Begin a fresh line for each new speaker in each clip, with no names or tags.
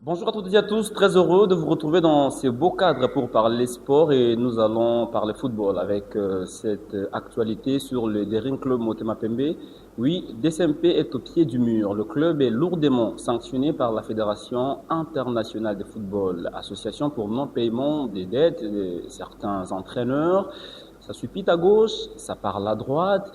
Bonjour à toutes et à tous, très heureux de vous retrouver dans ce beau cadre pour parler sport et nous allons parler football avec cette actualité sur le Daring Club Motema Pembe. Oui, DSMP est au pied du mur. Le club est lourdement sanctionné par la Fédération internationale de football, association pour non-paiement des dettes de certains entraîneurs. Ça suit à gauche, ça parle à droite.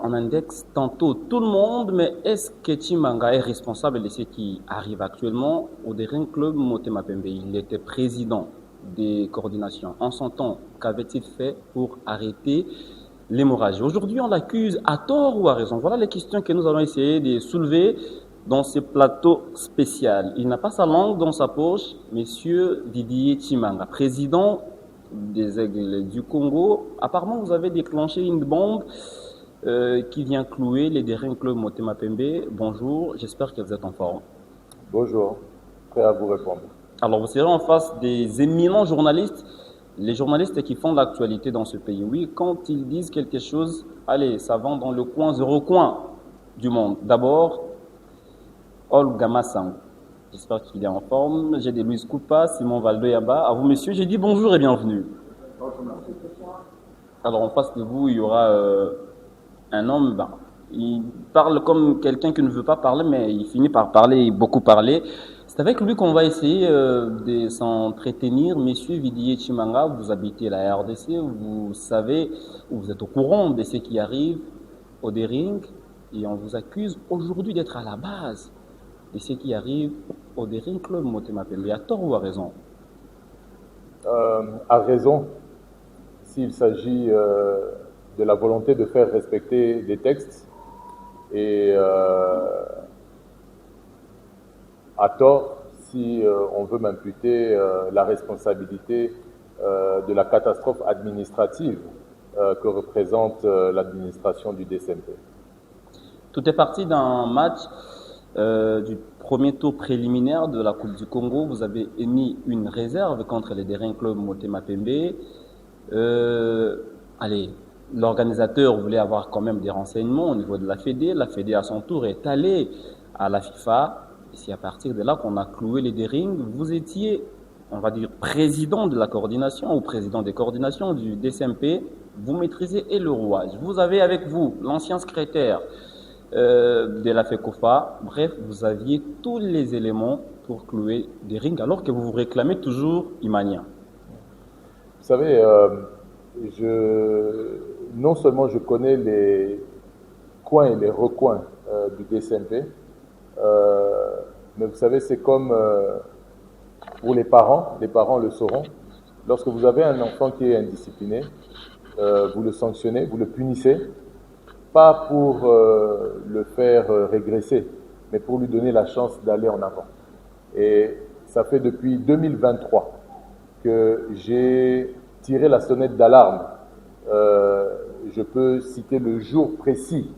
On indexe tantôt tout le monde, mais est-ce que Chimanga est responsable de ce qui arrive actuellement au Daring Club Motema Pembe? Il était président des coordinations. En son temps, qu'avait-il fait pour arrêter l'hémorragie? Aujourd'hui, on l'accuse à tort ou à raison. Voilà les questions que nous allons essayer de soulever dans ce plateau spécial. Il n'a pas sa langue dans sa poche, Monsieur Didier Chimanga, président des Aigles du Congo. Apparemment, vous avez déclenché une bombe qui vient clouer les Daring Club Motema Pembe. Bonjour, j'espère que vous êtes en forme.
Bonjour, prêt à vous répondre.
Alors, vous serez en face des éminents journalistes, les journalistes qui font l'actualité dans ce pays. Oui, quand ils disent quelque chose, allez, ça va dans le coin, zéro coin du monde. D'abord, Olga Massang. J'espère qu'il est en forme. J'ai des Louis Koupa, Simon Valdo-Yaba. À vous, messieurs, j'ai dit bonjour et bienvenue. Alors, en face de vous, il y aura un homme, il parle comme quelqu'un qui ne veut pas parler, mais il finit par parler, beaucoup parler. C'est avec lui qu'on va essayer de s'entretenir. Monsieur Didier Chimanga, vous habitez la RDC, vous savez, vous êtes au courant de ce qui arrive au Daring, et on vous accuse aujourd'hui d'être à la base de ce qui arrive au Daring Club Motema Pembe. À tort ou à raison?
À raison, s'il s'agit de la volonté de faire respecter des textes, et à tort si on veut m'imputer la responsabilité de la catastrophe administrative que représente l'administration du DSMP.
Tout est parti d'un match du premier tour préliminaire de la Coupe du Congo. Vous avez émis une réserve contre les Daring Club Motema Pembe. Allez, l'organisateur voulait avoir quand même des renseignements au niveau de la Fédé. La Fédé, à son tour, est allée à la FIFA. Et c'est à partir de là qu'on a cloué les Daring. Vous étiez, on va dire, président de la coordination ou président des coordinations du DSMP. Vous maîtrisez et le rouage. Vous avez avec vous l'ancien secrétaire de la FECOFA. Bref, vous aviez tous les éléments pour clouer Daring, alors que vous vous réclamez toujours Imania.
Vous savez, non seulement je connais les coins et les recoins du DSMP, mais vous savez, c'est comme pour les parents le sauront. Lorsque vous avez un enfant qui est indiscipliné, vous le sanctionnez, vous le punissez, pas pour le faire régresser, mais pour lui donner la chance d'aller en avant. Et ça fait depuis 2023 que j'ai tiré la sonnette d'alarme. Je peux citer le jour précis,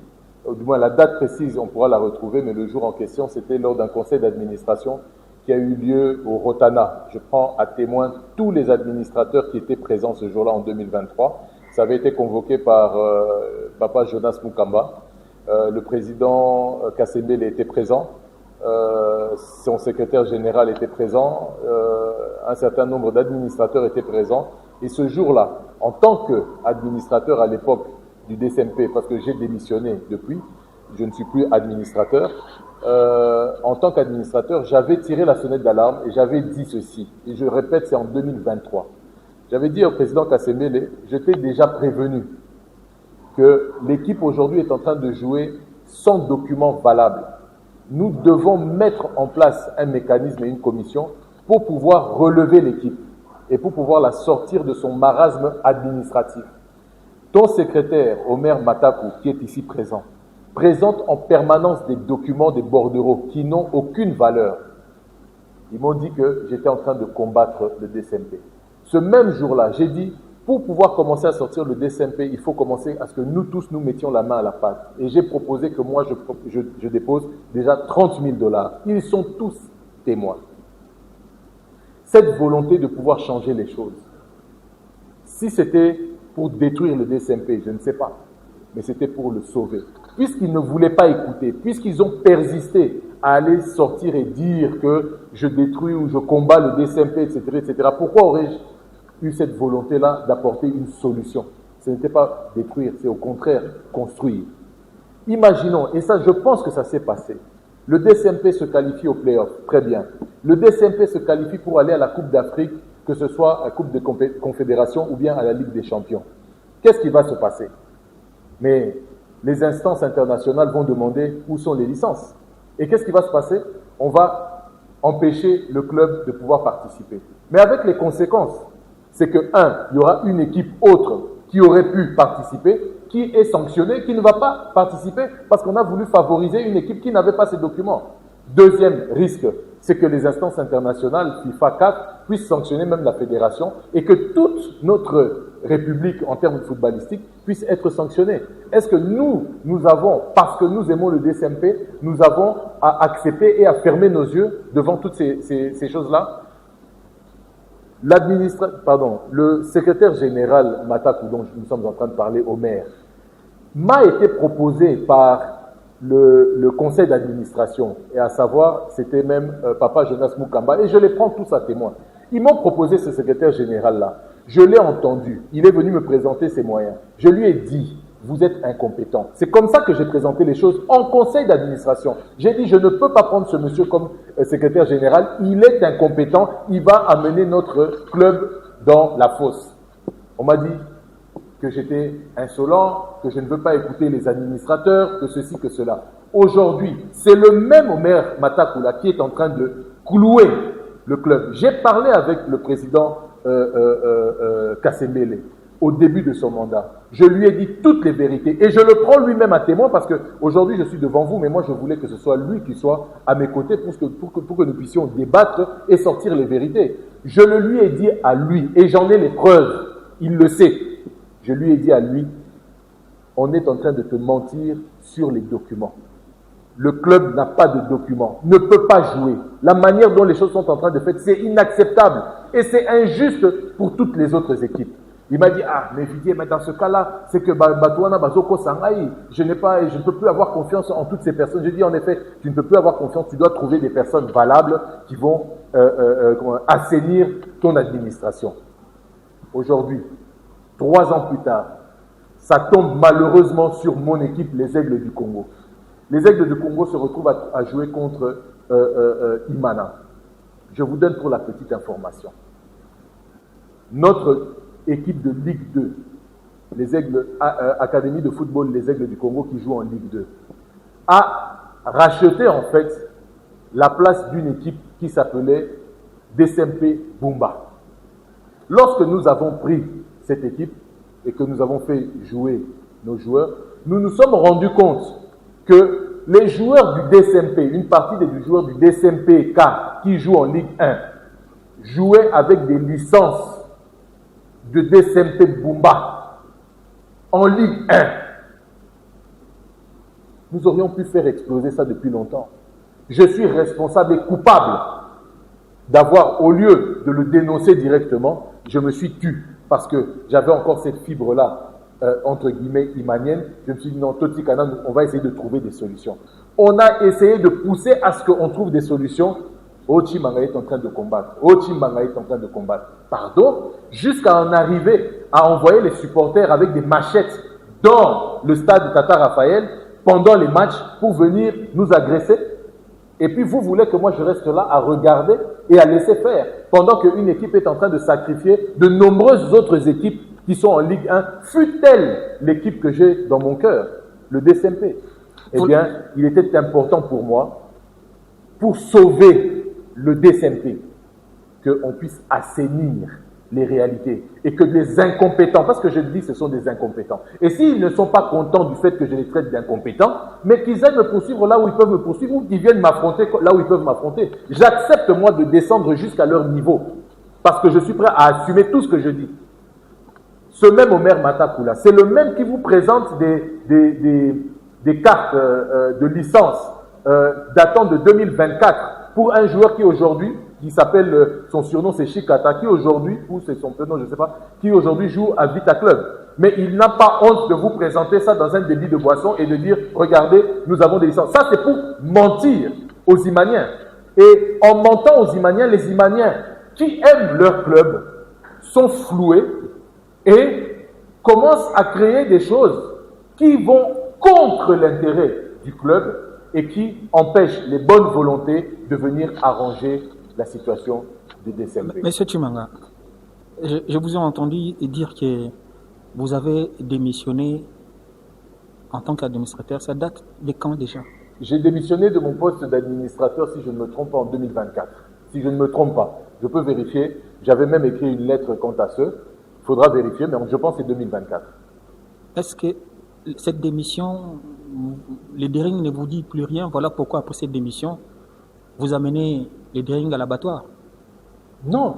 ou du moins la date précise, on pourra la retrouver, mais le jour en question, c'était lors d'un conseil d'administration qui a eu lieu au Rotana. Je prends à témoin tous les administrateurs qui étaient présents ce jour-là en 2023. Ça avait été convoqué par Papa Jonas Mukamba. Le président Kassembele était présent. Son secrétaire général était présent. Un certain nombre d'administrateurs étaient présents. Et ce jour-là, en tant qu'administrateur à l'époque du DSMP, parce que j'ai démissionné depuis, je ne suis plus administrateur, en tant qu'administrateur, j'avais tiré la sonnette d'alarme et j'avais dit ceci. Et je répète, c'est en 2023. J'avais dit au président Kassembele, je t'ai déjà prévenu que l'équipe aujourd'hui est en train de jouer sans document valable. Nous devons mettre en place un mécanisme et une commission pour pouvoir relever l'équipe et pour pouvoir la sortir de son marasme administratif. Ton secrétaire, Omer Matakou, qui est ici présent, présente en permanence des documents des bordereaux qui n'ont aucune valeur. Ils m'ont dit que j'étais en train de combattre le DSMP. Ce même jour-là, j'ai dit, pour pouvoir commencer à sortir le DSMP, il faut commencer à ce que nous tous, nous mettions la main à la pâte. Et j'ai proposé que moi, je dépose déjà 30 000 $. Ils sont tous témoins. Cette volonté de pouvoir changer les choses, si c'était pour détruire le DSMP, je ne sais pas, mais c'était pour le sauver. Puisqu'ils ne voulaient pas écouter, puisqu'ils ont persisté à aller sortir et dire que je détruis ou je combats le DCMP, etc., etc. Pourquoi aurais-je eu cette volonté-là d'apporter une solution? Ce n'était pas détruire, c'est au contraire construire. Imaginons, et ça je pense que ça s'est passé, le DCMP se qualifie au play-off, très bien. Le DCMP se qualifie pour aller à la Coupe d'Afrique, que ce soit à la Coupe de Confédération ou bien à la Ligue des Champions. Qu'est-ce qui va se passer? Mais les instances internationales vont demander où sont les licences. Et qu'est-ce qui va se passer? On va empêcher le club de pouvoir participer. Mais avec les conséquences, c'est que, il y aura une équipe autre qui aurait pu participer, qui est sanctionnée, qui ne va pas participer parce qu'on a voulu favoriser une équipe qui n'avait pas ces documents. Deuxième risque, c'est que les instances internationales, FIFA 4, puissent sanctionner même la fédération et que toute notre république en termes footballistiques puisse être sanctionnée. Est-ce que nous avons, parce que nous aimons le DCMP, nous avons à accepter et à fermer nos yeux devant toutes ces choses-là? Le secrétaire général Matakou, dont nous sommes en train de parler, au maire, m'a été proposé par le conseil d'administration, et à savoir, c'était même Papa Jonas Moukamba, et je les prends tous à témoin. Ils m'ont proposé ce secrétaire général-là. Je l'ai entendu. Il est venu me présenter ses moyens. Je lui ai dit, vous êtes incompétent. C'est comme ça que j'ai présenté les choses en conseil d'administration. J'ai dit, je ne peux pas prendre ce monsieur comme secrétaire général. Il est incompétent. Il va amener notre club dans la fosse. On m'a dit que j'étais insolent, que je ne veux pas écouter les administrateurs, que ceci, que cela. Aujourd'hui, c'est le même Omer Matakoula qui est en train de clouer le club. J'ai parlé avec le président Kassemele au début de son mandat. Je lui ai dit toutes les vérités et je le prends lui-même à témoin parce que aujourd'hui je suis devant vous, mais moi je voulais que ce soit lui qui soit à mes côtés pour que nous puissions débattre et sortir les vérités. Je le lui ai dit à lui et j'en ai les preuves. Il le sait. Je lui ai dit à lui, on est en train de te mentir sur les documents. Le club n'a pas de documents, ne peut pas jouer. La manière dont les choses sont en train de faire, c'est inacceptable. Et c'est injuste pour toutes les autres équipes. Il m'a dit, mais Didier, mais dans ce cas-là, c'est que Batouana Bazoko Sangaï, je ne peux plus avoir confiance en toutes ces personnes. Je dis, en effet, tu ne peux plus avoir confiance, tu dois trouver des personnes valables qui vont assainir ton administration. Aujourd'hui, 3 ans plus tard, ça tombe malheureusement sur mon équipe, les Aigles du Congo. Les Aigles du Congo se retrouvent à jouer contre Imana. Je vous donne pour la petite information. Notre équipe de Ligue 2, les Aigles, Académie de football, les Aigles du Congo qui jouent en Ligue 2, a racheté en fait la place d'une équipe qui s'appelait DCMP Bumba. Lorsque nous avons pris cette équipe et que nous avons fait jouer nos joueurs, nous nous sommes rendus compte que les joueurs du DCMP, une partie des joueurs du DCMP K qui jouent en Ligue 1, jouaient avec des licences de DCMP Bumba en Ligue 1. Nous aurions pu faire exploser ça depuis longtemps. Je suis responsable et coupable d'avoir, au lieu de le dénoncer directement, je me suis tu parce que j'avais encore cette fibre-là, entre guillemets, imanienne. Je me suis dit, non, Totikana, on va essayer de trouver des solutions. On a essayé de pousser à ce qu'on trouve des solutions. Ochi Manga est en train de combattre. Ochi Manga est en train de combattre. Pardon, jusqu'à en arriver à envoyer les supporters avec des machettes dans le stade Tata Raphaël pendant les matchs pour venir nous agresser. Et puis vous voulez que moi je reste là à regarder et à laisser faire pendant qu'une équipe est en train de sacrifier de nombreuses autres équipes qui sont en Ligue 1, fût-elle l'équipe que j'ai dans mon cœur, le DCMP. Eh bien, il était important pour moi, pour sauver le DCMP, qu'on puisse assainir les réalités et que les incompétents, parce que je dis ce sont des incompétents, et s'ils ne sont pas contents du fait que je les traite d'incompétents, mais qu'ils aillent me poursuivre là où ils peuvent me poursuivre ou qu'ils viennent m'affronter là où ils peuvent m'affronter. J'accepte moi de descendre jusqu'à leur niveau parce que je suis prêt à assumer tout ce que je dis. Ce même Omer Matakoula, c'est le même qui vous présente des cartes de licence datant de 2024 pour un joueur qui aujourd'hui, qui s'appelle, son surnom c'est Chikata, qui aujourd'hui, ou c'est son prénom, je ne sais pas, qui aujourd'hui joue à Vita Club. Mais il n'a pas honte de vous présenter ça dans un débit de boisson et de dire, regardez, nous avons des licences. Ça c'est pour mentir. aux Imaniens. Et en mentant aux Imaniens, les Imaniens qui aiment leur club sont floués et commencent à créer des choses qui vont contre l'intérêt du club et qui empêchent les bonnes volontés de venir arranger la situation du DSMP.
Monsieur Chimanga, je vous ai entendu dire que vous avez démissionné en tant qu'administrateur. Ça date de quand déjà?
J'ai démissionné de mon poste d'administrateur, si je ne me trompe pas, en 2024. Si je ne me trompe pas, je peux vérifier. J'avais même écrit une lettre quant à ce. Il faudra vérifier, mais je pense que c'est 2024.
Est-ce que cette démission, les Dering ne vous dit plus rien? Voilà pourquoi après cette démission, vous amenez les Dering à l'abattoir?
Non.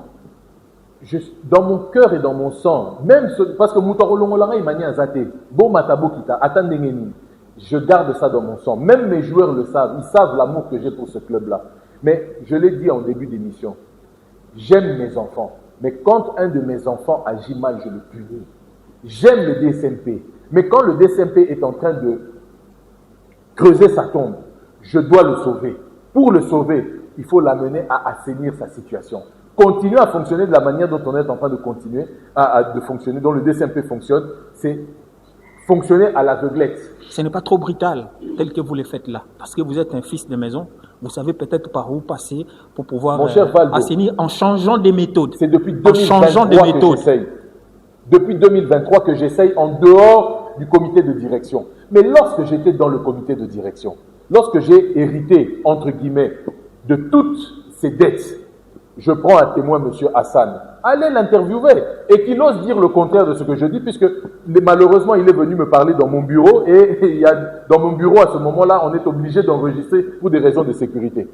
Dans mon cœur et dans mon sang, même parce que Moutarolongolanga Imani Azate, Bo Matabo Kita, Atandengeni, je garde ça dans mon sang. Même mes joueurs le savent, ils savent l'amour que j'ai pour ce club-là. Mais je l'ai dit en début d'émission, j'aime mes enfants. Mais quand un de mes enfants agit mal, je le punis. J'aime le DSMP. Mais quand le DSMP est en train de creuser sa tombe, je dois le sauver. Pour le sauver, il faut l'amener à assainir sa situation. Continuer à fonctionner de la manière dont on est en train de continuer de fonctionner, dont le DSMP fonctionne, c'est fonctionner à l'aveuglette.
Ce n'est pas trop brutal, tel que vous le faites là. Parce que vous êtes un fils de maison, vous savez peut-être par où passer pour pouvoir assainir en changeant des méthodes.
C'est depuis 2023 que j'essaye. Depuis 2023 que j'essaye en dehors du comité de direction. Mais lorsque j'étais dans le comité de direction, lorsque j'ai hérité, entre guillemets, de toutes ces dettes, je prends à témoin M. Hassan, allez l'interviewer et qu'il ose dire le contraire de ce que je dis, puisque malheureusement il est venu me parler dans mon bureau et dans mon bureau à ce moment-là on est obligé d'enregistrer pour des raisons de sécurité.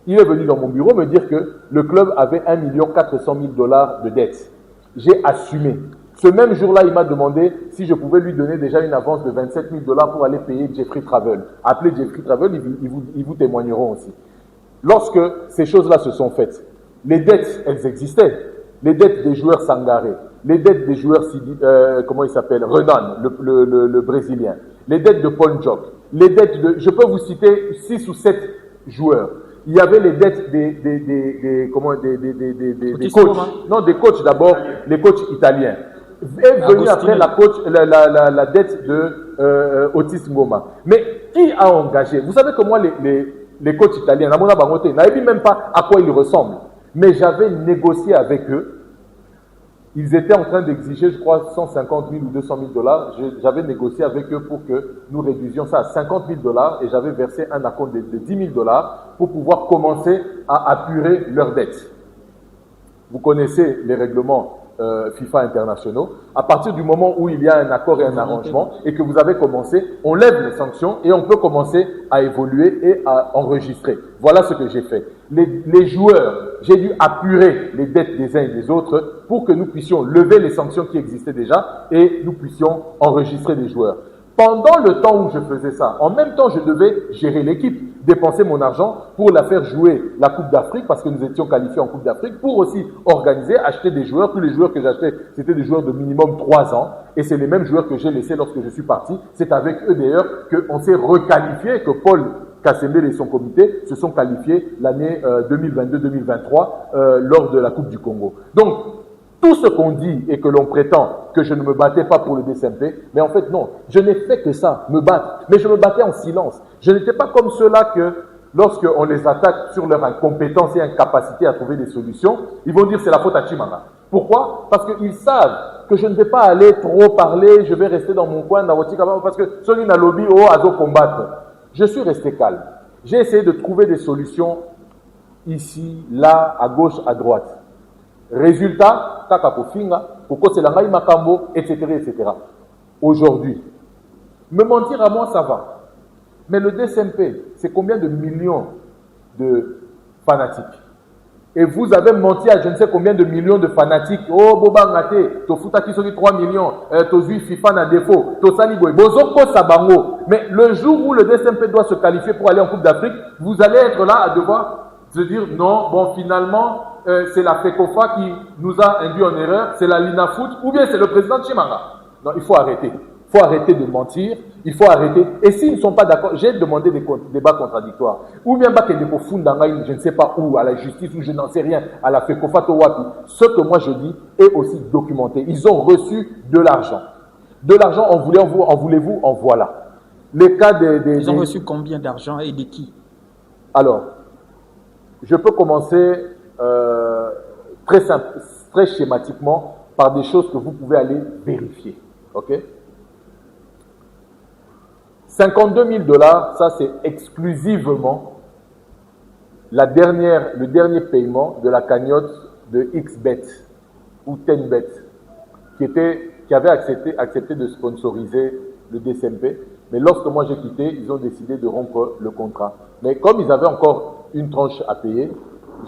Il est venu dans mon bureau me dire que le club avait 1 400 000 $ de dettes. J'ai assumé. Ce même jour-là, il m'a demandé si je pouvais lui donner déjà une avance de 27 000 $ pour aller payer Jeffrey Travel. Appelez Jeffrey Travel, ils vous témoigneront aussi. Lorsque ces choses-là se sont faites, les dettes, elles existaient. Les dettes des joueurs Sangaré, les dettes des joueurs, comment il s'appelle, Renan, le Brésilien, les dettes de Paul Njok, les dettes de, je peux vous citer 6 ou 7 joueurs. Il y avait les dettes des coachs. Non, des coachs d'abord, les coachs italiens. Est venu après la dette de Otis Ngoma. Mais qui a engagé? Vous savez que moi, les coachs italiens, n'avaient même pas à quoi ils ressemblent. Mais j'avais négocié avec eux. Ils étaient en train d'exiger, je crois, 150 000 ou 200 000 $. J'avais négocié avec eux pour que nous réduisions ça à 50 000 $ et j'avais versé un acompte de 10 000 $ pour pouvoir commencer à apurer leurs dettes. Vous connaissez les règlements FIFA internationaux. À partir du moment où il y a un accord et un arrangement et que vous avez commencé, on lève les sanctions et on peut commencer à évoluer et à enregistrer. Voilà ce que j'ai fait. Les joueurs, j'ai dû apurer les dettes des uns et des autres pour que nous puissions lever les sanctions qui existaient déjà et nous puissions enregistrer des joueurs. Pendant le temps où je faisais ça, en même temps, je devais gérer l'équipe, dépenser mon argent pour la faire jouer la Coupe d'Afrique, parce que nous étions qualifiés en Coupe d'Afrique, pour aussi organiser, acheter des joueurs. Tous les joueurs que j'achetais, c'était des joueurs de minimum 3 ans, et c'est les mêmes joueurs que j'ai laissés lorsque je suis parti. C'est avec eux d'ailleurs qu'on s'est requalifié, que Paul Kassembe et son comité se sont qualifiés l'année 2022-2023 lors de la Coupe du Congo. Donc, tout ce qu'on dit et que l'on prétend que je ne me battais pas pour le DSMP, mais en fait non, je n'ai fait que ça, me battre. Mais je me battais en silence. Je n'étais pas comme ceux-là que, lorsqu'on les attaque sur leur incompétence et incapacité à trouver des solutions, ils vont dire c'est la faute à Chimanga. Pourquoi? Parce qu'ils savent que je ne vais pas aller trop parler, je vais rester dans mon coin, parce que celui n'a lobby à combattre. Je suis resté calme. J'ai essayé de trouver des solutions ici, là, à gauche, à droite. Résultat, etc., etc. Aujourd'hui, me mentir à moi, ça va. Mais le DSMP, c'est combien de millions de fanatiques? Et vous avez menti à je ne sais combien de millions de fanatiques. Oh, Boba Ngate, Tofuta qui 3 millions, Tozui FIFA na défaut, Tosani Boy, Bozoko Sabango. Mais le jour où le DSMP doit se qualifier pour aller en Coupe d'Afrique, vous allez être là à devoir se dire non, bon, finalement, c'est la FECOFA qui nous a induit en erreur, c'est la Linafoot, ou bien c'est le président Chimanga. Non, il faut arrêter. Il faut arrêter de mentir, il faut arrêter. Et s'ils ne sont pas d'accord, j'ai demandé des débats contradictoires. Ou bien je ne sais pas où, à la justice, ou je n'en sais rien, à la FECOFATO Wapi. Ce que moi je dis est aussi documenté. Ils ont reçu de l'argent. De l'argent, en voulez-vous, en voilà. Les cas
Ils ont reçu combien d'argent et de qui?
Alors, je peux commencer très simple, très schématiquement par des choses que vous pouvez aller vérifier. OK? 52 000 $, ça c'est exclusivement le dernier paiement de la cagnotte de XBet ou 10Bet qui avait accepté de sponsoriser le DSMP. Mais lorsque moi j'ai quitté, ils ont décidé de rompre le contrat. Mais comme ils avaient encore une tranche à payer,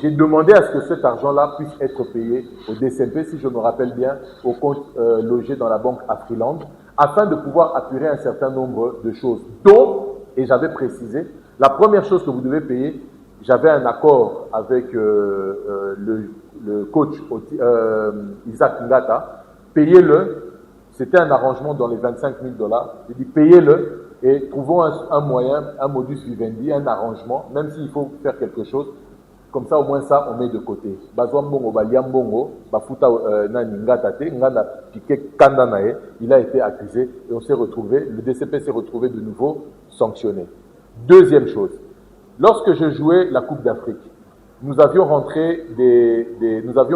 j'ai demandé à ce que cet argent-là puisse être payé au DSMP, si je me rappelle bien, au compte logé dans la banque Afriland, afin de pouvoir apurer un certain nombre de choses. Dont, et j'avais précisé, la première chose que vous devez payer, j'avais un accord avec le coach Isaac Ngata, payez-le, c'était un arrangement dans les 25 000 $, j'ai dit payez-le et trouvons un moyen, un modus vivendi, un arrangement, même s'il faut faire quelque chose. Comme ça, au moins ça, on met de côté. Il a été accusé et on s'est retrouvé, le DCP s'est retrouvé de nouveau sanctionné. Deuxième chose, lorsque je jouais la Coupe d'Afrique, nous avions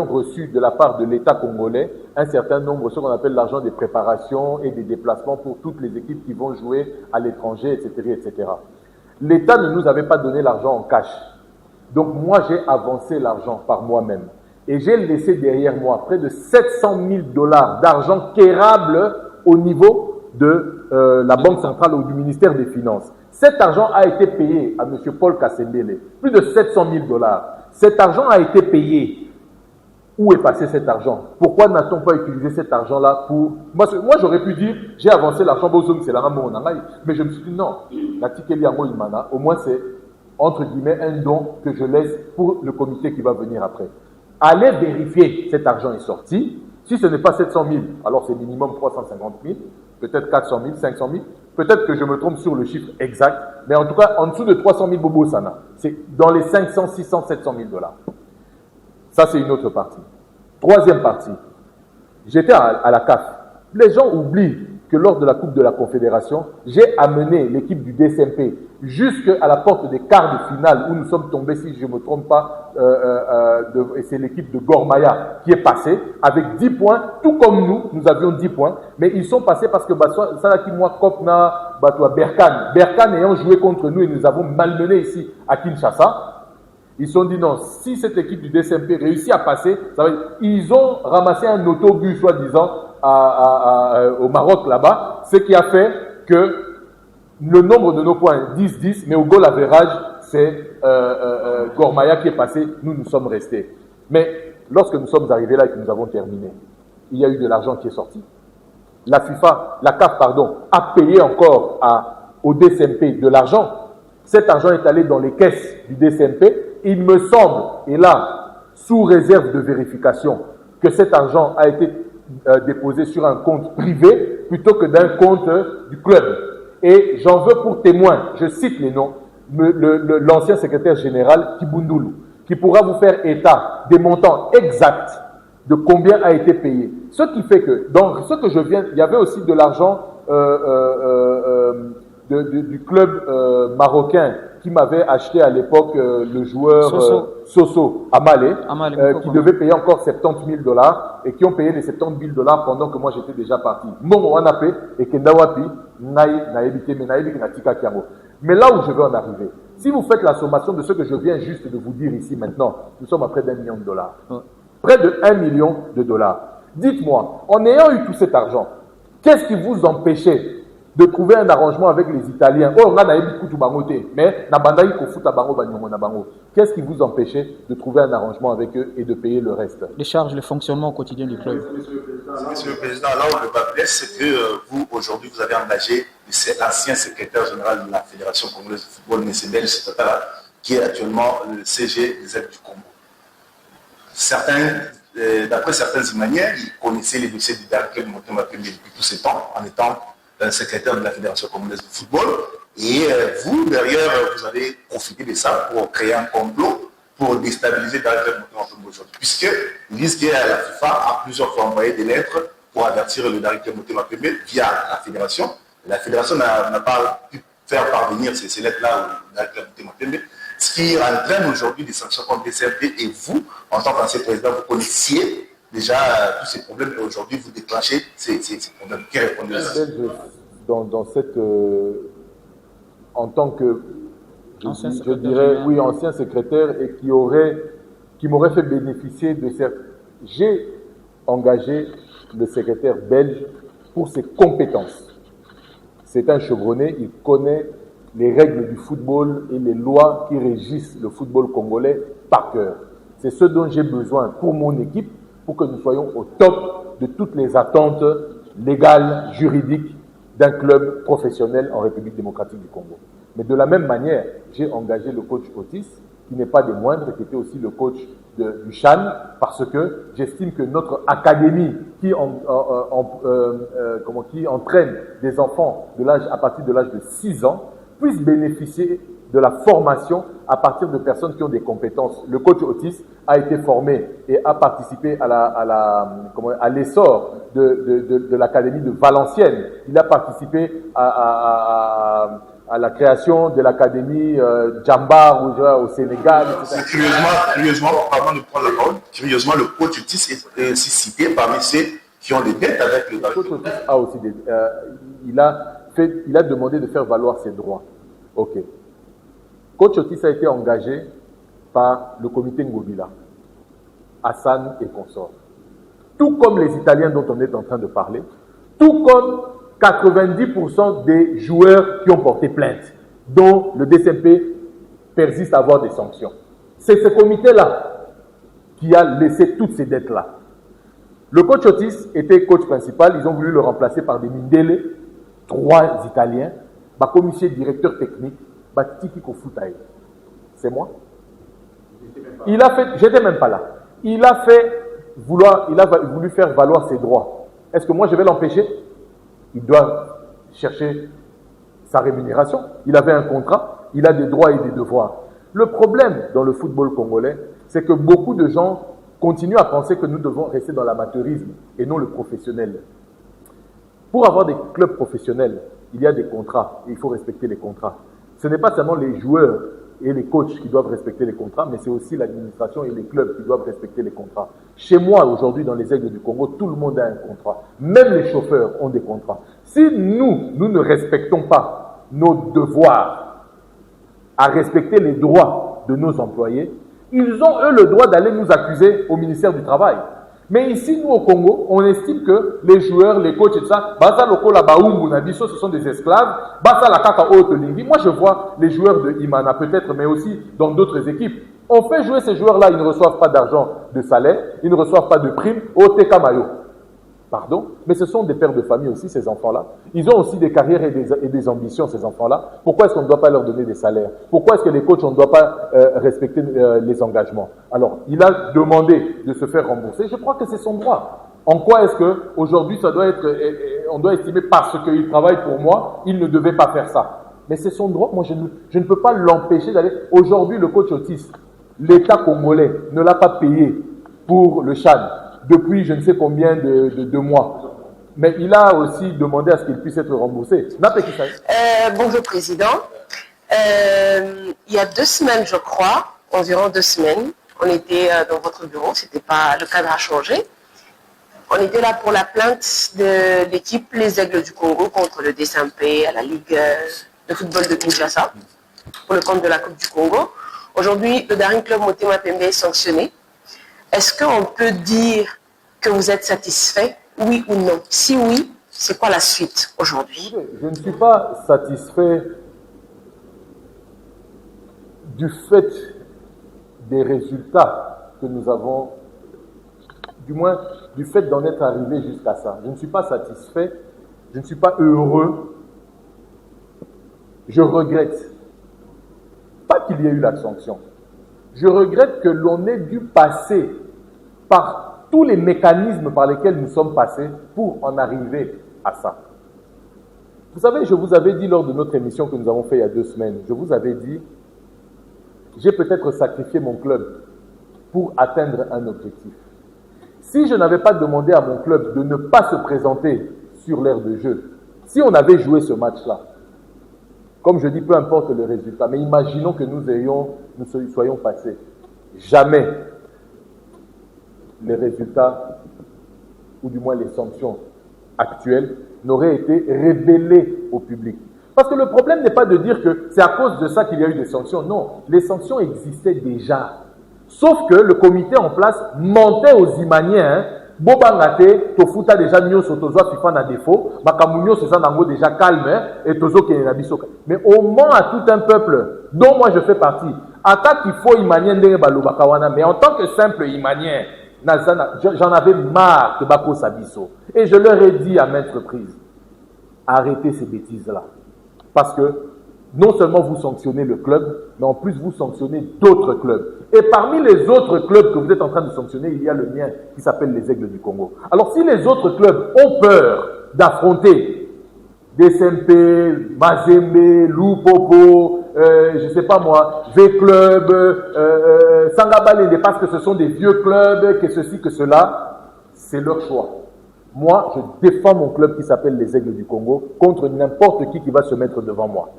reçu de la part de l'État congolais un certain nombre, ce qu'on appelle l'argent des préparations et des déplacements pour toutes les équipes qui vont jouer à l'étranger, etc., etc. L'État ne nous avait pas donné l'argent en cash. Donc moi, j'ai avancé l'argent par moi-même. Et j'ai laissé derrière moi près de 700 000 $ d'argent quérable au niveau de la Banque centrale ou du ministère des Finances. Cet argent a été payé à M. Paul Kassendele. Plus de 700 000 $. Cet argent a été payé. Où est passé cet argent? Pourquoi n'a-t-on pas utilisé cet argent-là pour... Moi j'aurais pu dire, j'ai avancé l'argent, mais je me suis dit non. Au moins c'est entre guillemets, un don que je laisse pour le comité qui va venir après. Allez vérifier, cet argent est sorti. Si ce n'est pas 700 000, alors c'est minimum 350 000, peut-être 400 000, 500 000. Peut-être que je me trompe sur le chiffre exact, mais en tout cas, en dessous de 300 000 Bobo Sana. C'est dans les 500, 600, 700 000 $. Ça, c'est une autre partie. Troisième partie. J'étais à la CAF. Les gens oublient que lors de la Coupe de la Confédération, j'ai amené l'équipe du DSMP jusqu'à la porte des quarts de finale où nous sommes tombés, si je ne me trompe pas, et c'est l'équipe de Gormaya qui est passée avec 10 points, tout comme nous avions 10 points, mais ils sont passés parce que Salaki Moi Kopna, Berkane ayant joué contre nous et nous avons malmené ici à Kinshasa, ils se sont dit non, si cette équipe du DSMP réussit à passer, ça va être... Ils ont ramassé un autobus, soi-disant, au Maroc là-bas, ce qui a fait que le nombre de nos points 10-10, mais au goal average, c'est Gormaya qui est passé, nous sommes restés. Mais lorsque nous sommes arrivés là et que nous avons terminé, il y a eu de l'argent qui est sorti. La CAF, a payé encore au DSMP de l'argent. Cet argent est allé dans les caisses du DSMP. Il me semble, et là, sous réserve de vérification, que cet argent a été déposé sur un compte privé plutôt que d'un compte du club. Et j'en veux pour témoin, je cite les noms, l'ancien secrétaire général Kibundoulou, qui pourra vous faire état des montants exacts de combien a été payé. Ce qui fait que, dans ce que je viens, il y avait aussi de l'argent du club marocain qui m'avait acheté à l'époque le joueur Soso Amale qui devait payer encore 70 000 $ et qui ont payé les 70 000 $ pendant que moi j'étais déjà parti. Mais là où je veux en arriver, si vous faites la sommation de ce que je viens juste de vous dire ici maintenant, nous sommes à près d'1 million de dollars. Près de 1 million de dollars. Dites-moi, en ayant eu tout cet argent, qu'est-ce qui vous empêchait de trouver un arrangement avec les Italiens? Oh, on a mais qu'est-ce qui vous empêchait de trouver un arrangement avec eux et de payer le reste?
Les charges, le fonctionnement au quotidien du club.
Monsieur le Président, là où le bas blesse, c'est que vous, aujourd'hui, vous avez engagé l'ancien secrétaire général de la Fédération congolaise de football, M. Belge Tatala, qui est actuellement le CG des aides du Congo. D'après certaines manières, il connaissait les dossiers du Darkel Motema Pembe depuis tous ces temps, en étant secrétaire de la Fédération congolaise de football. Et vous, derrière, vous avez profité de ça pour créer un complot pour déstabiliser directement le football aujourd'hui. Puisqu'ils disent que la FIFA a plusieurs fois envoyé des lettres pour avertir le directeur Motema Pembe via la fédération. La fédération n'a pas pu faire parvenir ces lettres-là au directeur Motema Pembe, ce qui entraîne aujourd'hui des sanctions contre le DCMP. Et vous, en tant qu'ancien président, vous connaissiez déjà tous ces problèmes et aujourd'hui vous déclenchez ces problèmes. Qui répondent à ça?
Dans cette... en tant que... je dirais,
général.
oui, ancien secrétaire et qui m'aurait fait bénéficier de cette... J'ai engagé le secrétaire belge pour ses compétences. C'est un chevronné, il connaît les règles du football et les lois qui régissent le football congolais par cœur. C'est ce dont j'ai besoin pour mon équipe, pour que nous soyons au top de toutes les attentes légales, juridiques d'un club professionnel en République démocratique du Congo. Mais de la même manière, j'ai engagé le coach Otis, qui n'est pas des moindres, qui était aussi le coach du CHAN, parce que j'estime que notre académie qui entraîne des enfants à partir de l'âge de 6 ans puisse bénéficier de la formation à partir de personnes qui ont des compétences. Le coach Otis a été formé et a participé à l'essor de l'académie de Valenciennes. Il a participé à la création de l'académie Djambar au Sénégal.
Curieusement, avant de prendre la parole, curieusement, le coach Otis est aussi cité parmi ceux qui ont des dettes avec le
coach Otis a aussi il a demandé de faire valoir ses droits. Ok. Coach Otis a été engagé par le comité Ngobila, Hassan et consorts. Tout comme les Italiens dont on est en train de parler, tout comme 90% des joueurs qui ont porté plainte, dont le DCMP persiste à avoir des sanctions. C'est ce comité-là qui a laissé toutes ces dettes-là. Le coach Otis était coach principal, ils ont voulu le remplacer par des Mindele, 3 Italiens, commissaire directeur technique, Tiki Kofutaï. C'est moi. Il a fait, j'étais même pas là. Il a voulu faire valoir ses droits. Est-ce que moi je vais l'empêcher? Il doit chercher sa rémunération. Il avait un contrat, il a des droits et des devoirs. Le problème dans le football congolais, c'est que beaucoup de gens continuent à penser que nous devons rester dans l'amateurisme et non le professionnel. Pour avoir des clubs professionnels, il y a des contrats et il faut respecter les contrats. Ce n'est pas seulement les joueurs et les coachs qui doivent respecter les contrats, mais c'est aussi l'administration et les clubs qui doivent respecter les contrats. Chez moi, aujourd'hui, dans les Aigles du Congo, tout le monde a un contrat. Même les chauffeurs ont des contrats. Si nous ne respectons pas nos devoirs à respecter les droits de nos employés, ils ont, eux, le droit d'aller nous accuser au ministère du Travail. Mais ici, nous, au Congo, on estime que les joueurs, les coachs et tout ça, ce sont des esclaves. Moi, je vois les joueurs de Imana, peut-être, mais aussi dans d'autres équipes. On fait jouer ces joueurs-là, ils ne reçoivent pas d'argent de salaire, ils ne reçoivent pas de prime au TK Mayo. Pardon, mais ce sont des pères de famille aussi, ces enfants-là. Ils ont aussi des carrières et des ambitions, ces enfants-là. Pourquoi est-ce qu'on ne doit pas leur donner des salaires? Pourquoi est-ce que les coachs, on ne doit pas respecter les engagements? Alors, il a demandé de se faire rembourser. Je crois que c'est son droit. En quoi est-ce qu'aujourd'hui, on doit estimer parce qu'il travaille pour moi, il ne devait pas faire ça? Mais c'est son droit. Moi, je ne peux pas l'empêcher d'aller. Aujourd'hui, le coach Otis, l'État congolais ne l'a pas payé pour le Tchad depuis je ne sais combien de mois. Mais il a aussi demandé à ce qu'il puisse être remboursé.
Bonjour Président. Il y a 2 semaines, je crois, environ 2 semaines, on était dans votre bureau, c'était pas, le cadre a changé. On était là pour la plainte de l'équipe Les Aigles du Congo contre le DCMP à la Ligue de football de Kinshasa pour le compte de la Coupe du Congo. Aujourd'hui, le Daring Club Motema Pembe est sanctionné. Est-ce qu'on peut dire que vous êtes satisfait, oui ou non? Si oui, c'est quoi la suite aujourd'hui?
Je ne suis pas satisfait du fait des résultats que nous avons, du moins du fait d'en être arrivé jusqu'à ça. Je ne suis pas satisfait, je ne suis pas heureux, je regrette. Pas qu'il y ait eu la sanction. Je regrette que l'on ait dû passer par tous les mécanismes par lesquels nous sommes passés pour en arriver à ça. Vous savez, je vous avais dit lors de notre émission que nous avons fait il y a 2 semaines, je vous avais dit, j'ai peut-être sacrifié mon club pour atteindre un objectif. Si je n'avais pas demandé à mon club de ne pas se présenter sur l'aire de jeu, si on avait joué ce match-là, comme je dis, peu importe le résultat, mais imaginons que nous soyons passés. Jamais les résultats, ou du moins les sanctions actuelles, n'auraient été révélées au public. Parce que le problème n'est pas de dire que c'est à cause de ça qu'il y a eu des sanctions. Non, les sanctions existaient déjà. Sauf que le comité en place mentait aux Imaniens. Bobangate, Tofuta déjà mieux sur Tozo FIFA na défaut, Makamunyo c'est ça nango déjà calme, et Tozo qui est na biso. Mais au moins à tout un peuple, dont moi je fais partie, attaque il faut Imanien ndenge balobakawana, mais en tant que simple Imanien, j'en avais marre que Bako Sabiso. Et je leur ai dit à maintes reprises, arrêtez ces bêtises-là. Parce que non seulement vous sanctionnez le club, mais en plus vous sanctionnez d'autres clubs. Et parmi les autres clubs que vous êtes en train de sanctionner, il y a le mien qui s'appelle les Aigles du Congo. Alors si les autres clubs ont peur d'affronter DSMP, Mazembe, Lupopo, je ne sais pas moi, V-Club, Sangabalende, parce que ce sont des vieux clubs, que ceci, que cela, c'est leur choix. Moi, je défends mon club qui s'appelle les Aigles du Congo contre n'importe qui va se mettre devant moi.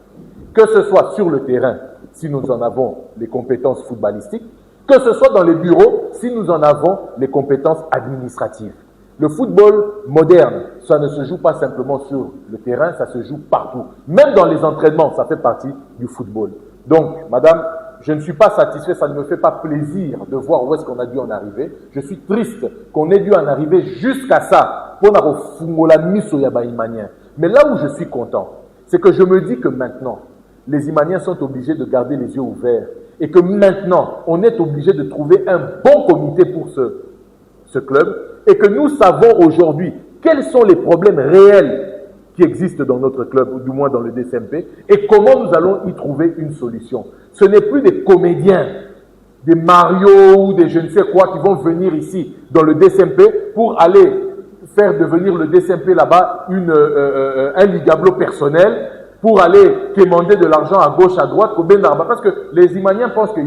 Que ce soit sur le terrain, si nous en avons les compétences footballistiques, que ce soit dans les bureaux, si nous en avons les compétences administratives. Le football moderne, ça ne se joue pas simplement sur le terrain, ça se joue partout. Même dans les entraînements, ça fait partie du football. Donc, madame, je ne suis pas satisfait, ça ne me fait pas plaisir de voir où est-ce qu'on a dû en arriver. Je suis triste qu'on ait dû en arriver jusqu'à ça. Mais là où je suis content, c'est que je me dis que maintenant, les Imaniens sont obligés de garder les yeux ouverts et que maintenant, on est obligé de trouver un bon comité pour ce club et que nous savons aujourd'hui quels sont les problèmes réels qui existent dans notre club, ou du moins dans le DSMP, et comment nous allons y trouver une solution. Ce n'est plus des comédiens, des Mario ou des je ne sais quoi qui vont venir ici dans le DSMP pour aller faire devenir le DSMP là-bas un ligablo personnel pour aller quémander de l'argent à gauche, à droite, parce que les Imaniens pensent que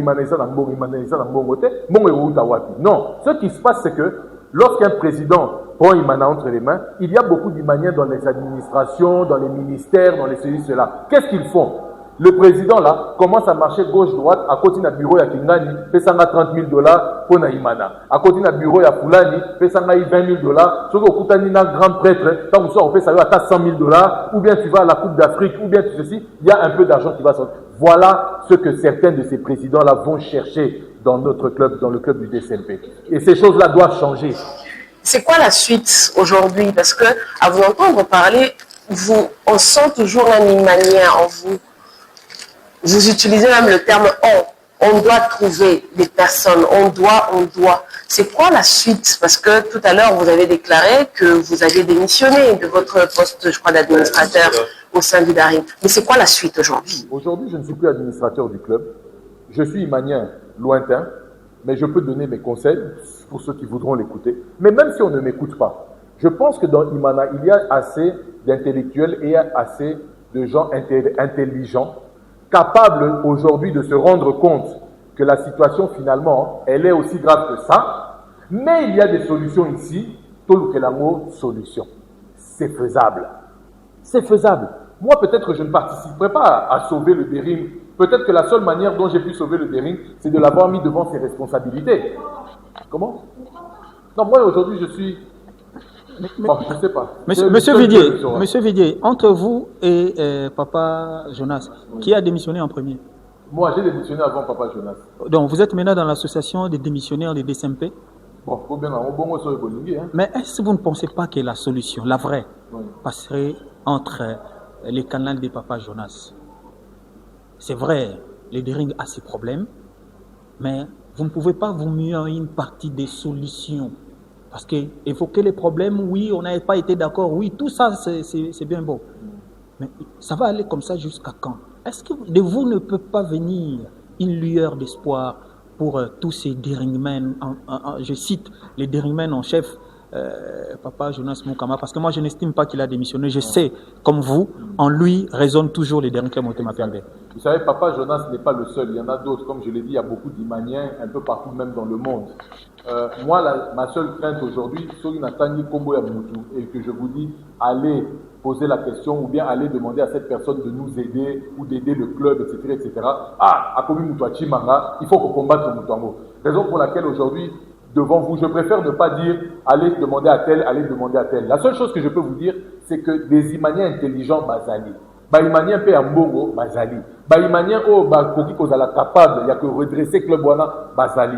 non, ce qui se passe, c'est que lorsqu'un président prend Imana entre les mains, il y a beaucoup d'Imaniens dans les administrations, dans les ministères, dans les services, cela. Qu'est-ce qu'ils font? Le président là commence à marcher gauche-droite, à côté d'un bureau, il y a Kingani, fait ça $30,000 pour Naïmana. À côté d'un bureau, il y a Fulani, fait ça $20,000. Sauf qu'au Koutani, un grand prêtre, quand vous sortez, on fait ça à $100,000, ou bien tu vas à la Coupe d'Afrique, ou bien tout ceci, il y a un peu d'argent qui va sortir. Voilà ce que certains de ces présidents-là vont chercher dans notre club, dans le club du DSMP. Et ces choses-là doivent changer.
C'est quoi la suite aujourd'hui? Parce que, à vous entendre parler, on sent toujours un Imanien en vous. Vous utilisez même le terme « on ». On doit trouver des personnes. On doit. C'est quoi la suite? Parce que tout à l'heure, vous avez déclaré que vous aviez démissionné de votre poste, je crois, d'administrateur au sein du Daring. Mais c'est quoi la suite aujourd'hui?
Aujourd'hui, je ne suis plus administrateur du club. Je suis Imanien lointain, mais je peux donner mes conseils pour ceux qui voudront l'écouter. Mais même si on ne m'écoute pas, je pense que dans Imana, il y a assez d'intellectuels et assez de gens intelligents capable aujourd'hui de se rendre compte que la situation finalement, elle est aussi grave que ça, mais il y a des solutions ici, solution. C'est faisable. C'est faisable. Moi, peut-être que je ne participerai pas à sauver le Dering. Peut-être que la seule manière dont j'ai pu sauver le Dering, c'est de l'avoir mis devant ses responsabilités. Comment? Non, moi, aujourd'hui, je suis... Bon, je ne sais pas.
Monsieur Vidier, entre vous et Papa Jonas, qui a démissionné en premier?
Moi, j'ai démissionné avant Papa Jonas.
Donc, vous êtes maintenant dans l'association des démissionnaires des DSMP?
Bon, faut bien, bon,
mais est-ce que vous ne pensez pas que la solution, la vraie, passerait entre les canaux de Papa Jonas? C'est vrai, le Dering a ses problèmes, mais vous ne pouvez pas vous muer en une partie des solutions. Parce qu'évoquer les problèmes, oui, on n'a pas été d'accord, oui, tout ça, c'est bien beau. Mais ça va aller comme ça jusqu'à quand? Est-ce que de vous ne peut pas venir une lueur d'espoir pour tous ces Deringmen, je cite les Deringmen en chef, Papa Jonas Moukama, parce que moi je n'estime pas qu'il a démissionné. Je sais, comme vous, en lui résonnent toujours les derniers clubs Motema Pembe.
Vous savez, Papa Jonas n'est pas le seul. Il y en a d'autres. Comme je l'ai dit, il y a beaucoup d'Imaniens un peu partout, même dans le monde. Moi, ma seule crainte aujourd'hui, c'est une Tangi Kombo Yamutu, et que je vous dis, allez poser la question ou bien aller demander à cette personne de nous aider ou d'aider le club, etc., etc. Ah, Akomi Mutuachi Manga, il faut qu'on combatte Mutuango. Raison pour laquelle aujourd'hui, devant vous, je préfère ne pas dire allez demander à tel, allez demander à tel. La seule chose que je peux vous dire, c'est que des Imaniens intelligents bazali. Baïmanien pe ambongo bazali. Baïmanien oh bakoki kozala capable, il y a que redresser club wana bazali.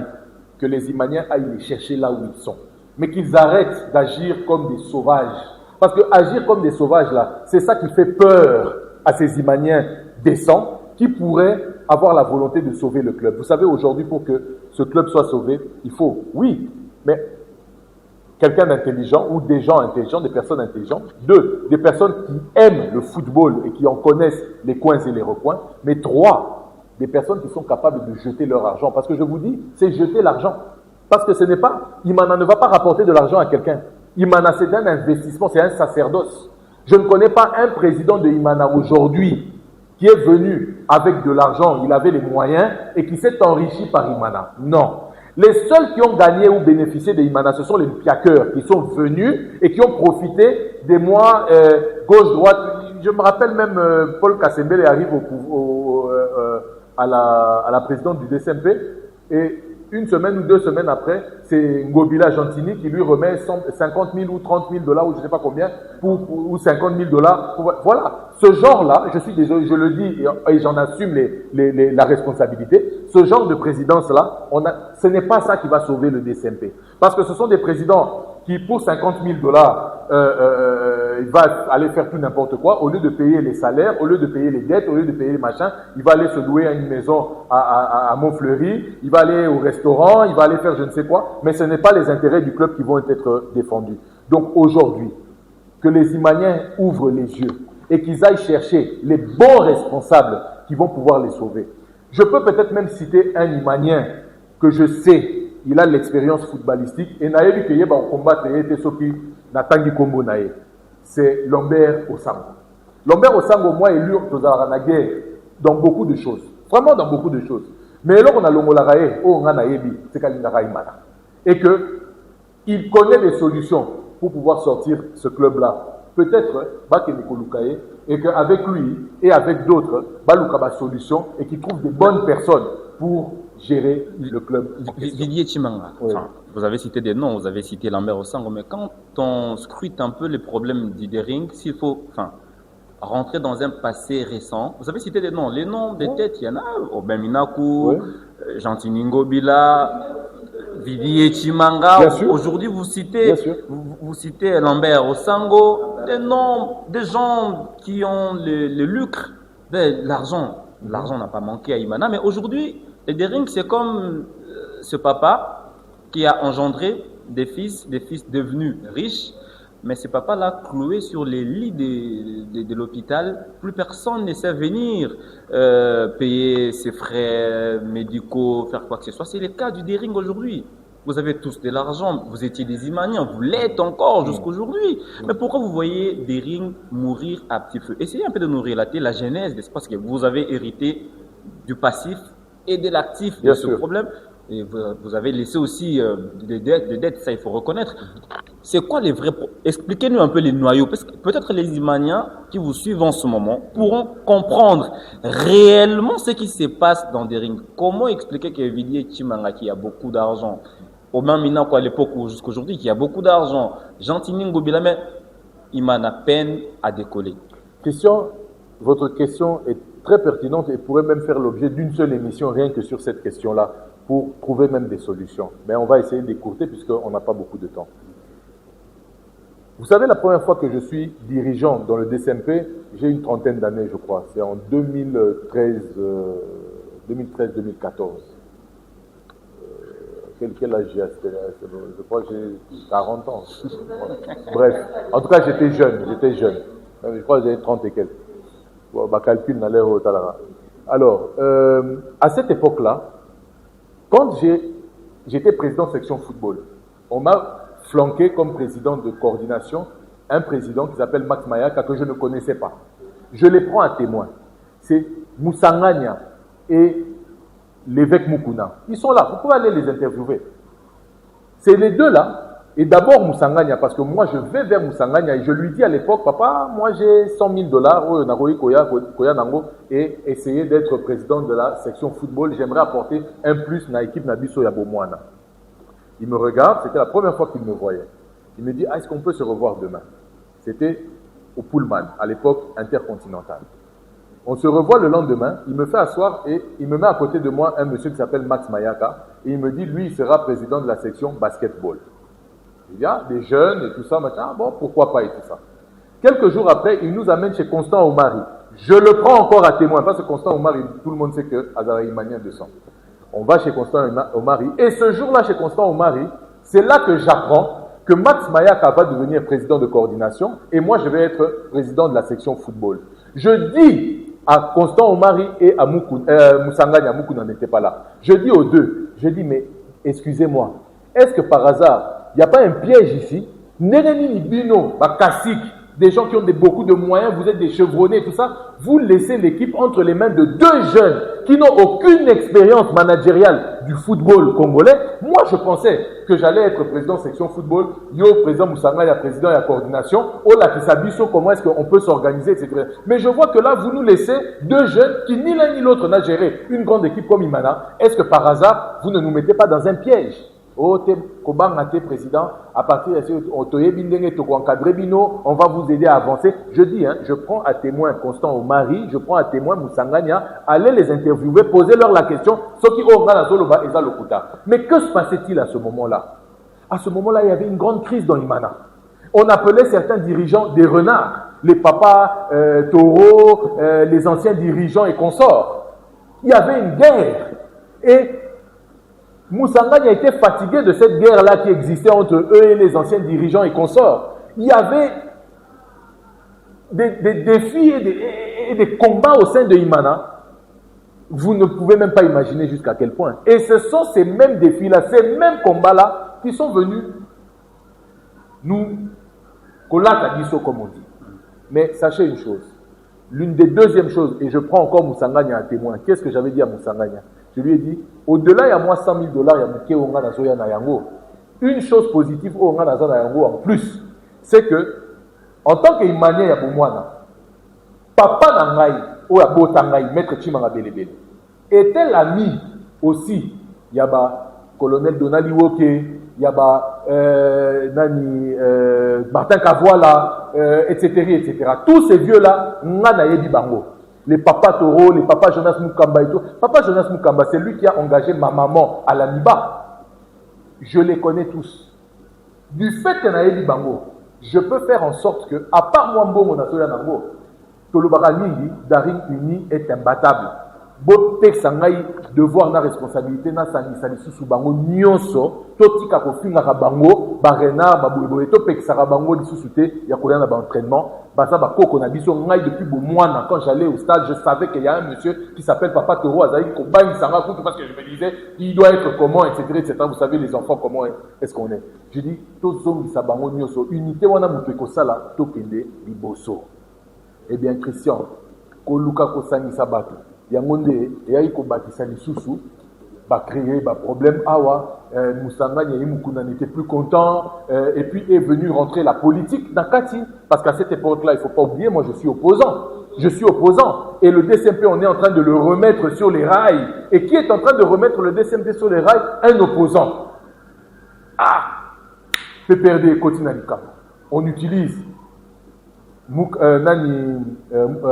Que les Imaniens aillent les chercher là où ils sont. Mais qu'ils arrêtent d'agir comme des sauvages. Parce que agir comme des sauvages là, c'est ça qui fait peur à ces Imaniens décents qui pourraient avoir la volonté de sauver le club. Vous savez, aujourd'hui, pour que ce club soit sauvé, il faut, oui, mais quelqu'un d'intelligent ou des gens intelligents, des personnes intelligentes. Deux, des personnes qui aiment le football et qui en connaissent les coins et les recoins. Mais trois, des personnes qui sont capables de jeter leur argent. Parce que je vous dis, c'est jeter l'argent. Parce que ce n'est pas, Imana ne va pas rapporter de l'argent à quelqu'un. Imana, c'est un investissement, c'est un sacerdoce. Je ne connais pas un président de Imana aujourd'hui qui est venu avec de l'argent, il avait les moyens et qui s'est enrichi par Imana. Non. Les seuls qui ont gagné ou bénéficié de Imana, ce sont les piaqueurs qui sont venus et qui ont profité des mois gauche-droite. Je me rappelle même Paul Kassembele arrive à la présidente du DSMP et une semaine ou 2 semaines après, c'est Ngobila Gentini qui lui remet 50 000 ou 30 000 dollars ou je ne sais pas combien, ou 50 000 dollars. Voilà, ce genre-là, je suis désolé, je le dis et j'en assume la responsabilité, ce genre de présidence-là, ce n'est pas ça qui va sauver le DSMP. Parce que ce sont des présidents qui, pour 50 000 dollars, il va aller faire tout n'importe quoi, au lieu de payer les salaires, au lieu de payer les dettes, au lieu de payer les machins, il va aller se louer à une maison à Montfleury, il va aller au restaurant, il va aller faire je ne sais quoi, mais ce n'est pas les intérêts du club qui vont être défendus. Donc aujourd'hui, que les Imaniens ouvrent les yeux et qu'ils aillent chercher les bons responsables qui vont pouvoir les sauver. Je peux peut-être même citer un Imanien que je sais, il a l'expérience footballistique et naïe que yeba au combat était soki natangi kombo naïe. C'est Lambert Osango. Lambert Osango, moi, élu dans la guerre dans beaucoup de choses. Vraiment dans beaucoup de choses. Mais là, on a l'ongolarae, on a naïbi, c'est Kalindara Imana. Et que il connaît les solutions pour pouvoir sortir ce club-là. Peut-être, Bakeniko Lukae, et qu'avec lui et avec d'autres, Baluka solution et qu'il trouve des bonnes personnes pour gérer le club.
Didier Chimanga,
Oui.
vous avez cité des noms, vous avez cité Lambert Osango, mais quand on scrute un peu les problèmes d'Idering, s'il faut rentrer dans un passé récent, vous avez cité des noms. Les noms des têtes, il y en a, Aubin Minakou, Gentini Ngobila, Didier Chimanga. Aujourd'hui, vous citez Lambert Osango, des noms, des gens qui ont le lucre, l'argent. L'argent n'a pas manqué à Imana, mais aujourd'hui, les Dering, c'est comme ce papa qui a engendré des fils devenus riches, mais ce papa-là, cloué sur les lits de l'hôpital, plus personne ne sait venir payer ses frais médicaux, faire quoi que ce soit. C'est le cas du Dering aujourd'hui. Vous avez tous de l'argent, vous étiez des Imaniens, vous l'êtes encore jusqu'aujourd'hui. Mais pourquoi vous voyez Dering mourir à petit feu? Essayez un peu de nous relater la genèse, parce que vous avez hérité du passif et de l'actif de ce problème. Et vous avez laissé aussi des dettes, ça il faut reconnaître. C'est quoi les vrais problèmes? Expliquez-nous un peu les noyaux, parce que peut-être les Imaniens qui vous suivent en ce moment pourront comprendre réellement ce qui se passe dans Dering. Comment expliquer que Didier Chimanga, qui a beaucoup d'argent, Aubin Minakou à l'époque ou jusqu'aujourd'hui, qui a beaucoup d'argent, Gentini Ngobila, mais Imana peine à décoller?
Votre question est très pertinente et pourrait même faire l'objet d'une seule émission rien que sur cette question-là, pour trouver même des solutions. Mais on va essayer d'écourter puisqu'on n'a pas beaucoup de temps. Vous savez, la première fois que je suis dirigeant dans le DSMP, j'ai une trentaine d'années, je crois. C'est en 2013-2014. Quel âge j'ai? Je crois que j'ai 40 ans. Bref, en tout cas, j'étais jeune. Je crois que j'avais 30 et quelques. Bon, ma calcul n'a l'air au talara. Alors, à cette époque-là, quand j'étais président de section football, on m'a flanqué comme président de coordination un président qui s'appelle Max Mayaka que je ne connaissais pas. Je les prends à témoin. C'est Moussanganya et l'évêque Mukuna. Ils sont là, vous pouvez aller les interviewer. C'est les deux là. Et d'abord Moussanganya, parce que moi je vais vers Moussanganya et je lui dis à l'époque, papa, moi j'ai $100,000 et essayer d'être président de la section football. J'aimerais apporter un plus dans l'équipe Nabiso Yabomouana. Il me regarde, c'était la première fois qu'il me voyait. Il me dit, est-ce qu'on peut se revoir demain? C'était au Pullman, à l'époque intercontinentale. On se revoit le lendemain, il me fait asseoir et il me met à côté de moi un monsieur qui s'appelle Max Mayaka et il me dit, lui, il sera président de la section basketball. Il y a des jeunes et tout ça, maintenant, bon, pourquoi pas et tout ça. Quelques jours après, il nous amène chez Constant Omari. Je le prends encore à témoin, parce que Constant Omari, tout le monde sait que Azara Imanien de sang. On va chez Constant Omari, et ce jour-là, chez Constant Omari, c'est là que j'apprends que Max Mayaka va devenir président de coordination, et moi, je vais être président de la section football. Je dis à Constant Omari et à Moussanganya, Mukuna n'était pas là. Je dis aux deux, je dis, mais excusez-moi, est-ce que par hasard, il n'y a pas un piège ici? Neneni Bino, Kassik, des gens qui ont beaucoup de moyens, vous êtes des chevronnés et tout ça, vous laissez l'équipe entre les mains de deux jeunes qui n'ont aucune expérience managériale du football congolais. Moi, je pensais que j'allais être président section football, yo, président Moussanga, il y a président et la coordination, oh là, qui s'habille sur comment est-ce qu'on peut s'organiser, etc. Mais je vois que là, vous nous laissez deux jeunes qui ni l'un ni l'autre n'a géré une grande équipe comme Imana. Est-ce que par hasard, vous ne nous mettez pas dans un piège? Oh, Kobangate président, à partir de ce on va vous aider à avancer. Je dis, je prends à témoin Constant Omari, je prends à témoin Moussanganya, allez les interviewer, posez-leur la question, mais que se passait-il à ce moment-là? À ce moment-là, il y avait une grande crise dans Imana. On appelait certains dirigeants des renards, les papas taureaux, les anciens dirigeants et consorts. Il y avait une guerre. Et Moussanganya a été fatigué de cette guerre-là qui existait entre eux et les anciens dirigeants et consorts. Il y avait des défis et des combats au sein de Imana. Vous ne pouvez même pas imaginer jusqu'à quel point. Et ce sont ces mêmes défis-là, ces mêmes combats-là qui sont venus nous collater comme on dit. Mais sachez une chose. L'une des deuxièmes choses, et je prends encore Moussanganya à témoin, qu'est-ce que j'avais dit à Moussanganya? Je lui ai dit, au-delà, il y a moi $100,000, il y a une chose positive en plus, c'est que, en tant qu'Imanien Yabomouana, papa Nangaï, ou Abotangaï, maître Chimanga Belebele, était l'ami aussi, il y a colonel Donali Woke, il y a Martin Kavoila, etc. Tous ces vieux-là, Ngana Yebi Bango. Les papas Toro, les papas Jonas Mukamba et tout. Papa Jonas Mukamba, c'est lui qui a engagé ma maman à l'Amiba. Je les connais tous. Du fait qu'il y a Yebi Bango, je peux faire en sorte que, à part moi, Mbongo Natoya Nango, Tolobara Nindi, Daring Uni est imbattable. Botek sangai devoir na responsabilité na sani susu bango nyonso totika ko finga ka bango barena babuiboye to pekisa ka bango lisusu te ya kolia na ba entraînement basa ba koko na biso ngai depuis bomwana quand j'allais au stade je savais qu'il y a un monsieur qui s'appelle Papa Toro azali ko bani sanga parce que je me disais il doit être comment etc. Vous savez les enfants comment est-ce qu'on est. Je dis to zongi sa bango nyonso unité wana mutu ko sala to kende liboso. Eh bien Christian ko luka ko sangisa bato yangonde eyai ko bakisa lisusu ba créer ba problème awa Moussanganya et Mukuna n'étaient plus contents et puis est venu rentrer la politique d'Akati parce qu'à cette époque-là il faut pas oublier moi je suis opposant et le DCMP on est en train de le remettre sur les rails et qui est en train de remettre le DCMP sur les rails? Un opposant. PPRD Kotinalika on utilise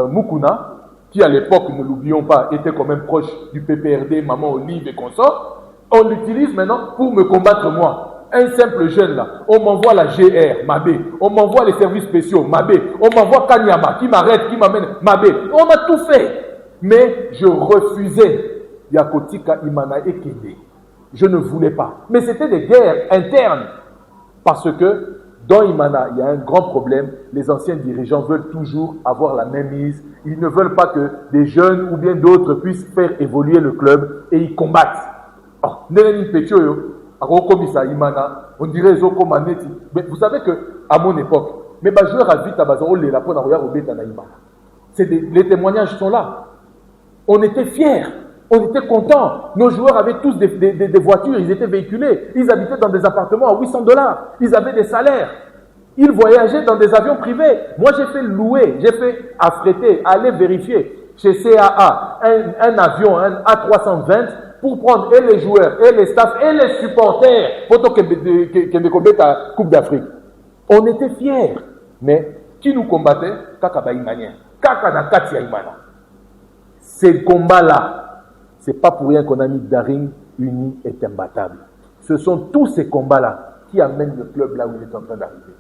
Mukuna qui à l'époque, ne l'oublions pas, était quand même proche du PPRD, Maman Olive et consorts, on l'utilise maintenant pour me combattre moi. Un simple jeune là, on m'envoie la GR, Mabé, on m'envoie les services spéciaux, Mabé, on m'envoie Kanyama, qui m'arrête, qui m'amène, Mabé, on m'a tout fait. Mais je refusais Yakotika Imana et Kende. Je ne voulais pas. Mais c'était des guerres internes. Parce que dans Imana, il y a un grand problème. Les anciens dirigeants veulent toujours avoir la même mise. Ils ne veulent pas que des jeunes ou bien d'autres puissent faire évoluer le club et ils combattent. Arokomisa Imana, on dirait Zoko Maneti. Mais vous savez que à mon époque, mes joueurs à vite à Bazaro, les lapons à Roya Robeta Naïma. Les témoignages sont là. On était fiers, on était contents. Nos joueurs avaient tous des voitures, ils étaient véhiculés. Ils habitaient dans des appartements à $800. Ils avaient des salaires. Ils voyageaient dans des avions privés. Moi, j'ai fait louer, j'ai fait affréter, aller vérifier chez CAA un avion, un A320 pour prendre et les joueurs, et les staffs, et les supporters pour que la Coupe d'Afrique. On était fiers. Mais qui nous combattait? Kaka Baïmanien. Kaka na Katia Imana. Ces combats-là, c'est pas pour rien qu'on a mis Daring uni est imbattable. Ce sont tous ces combats-là qui amènent le club là où il est en train d'arriver.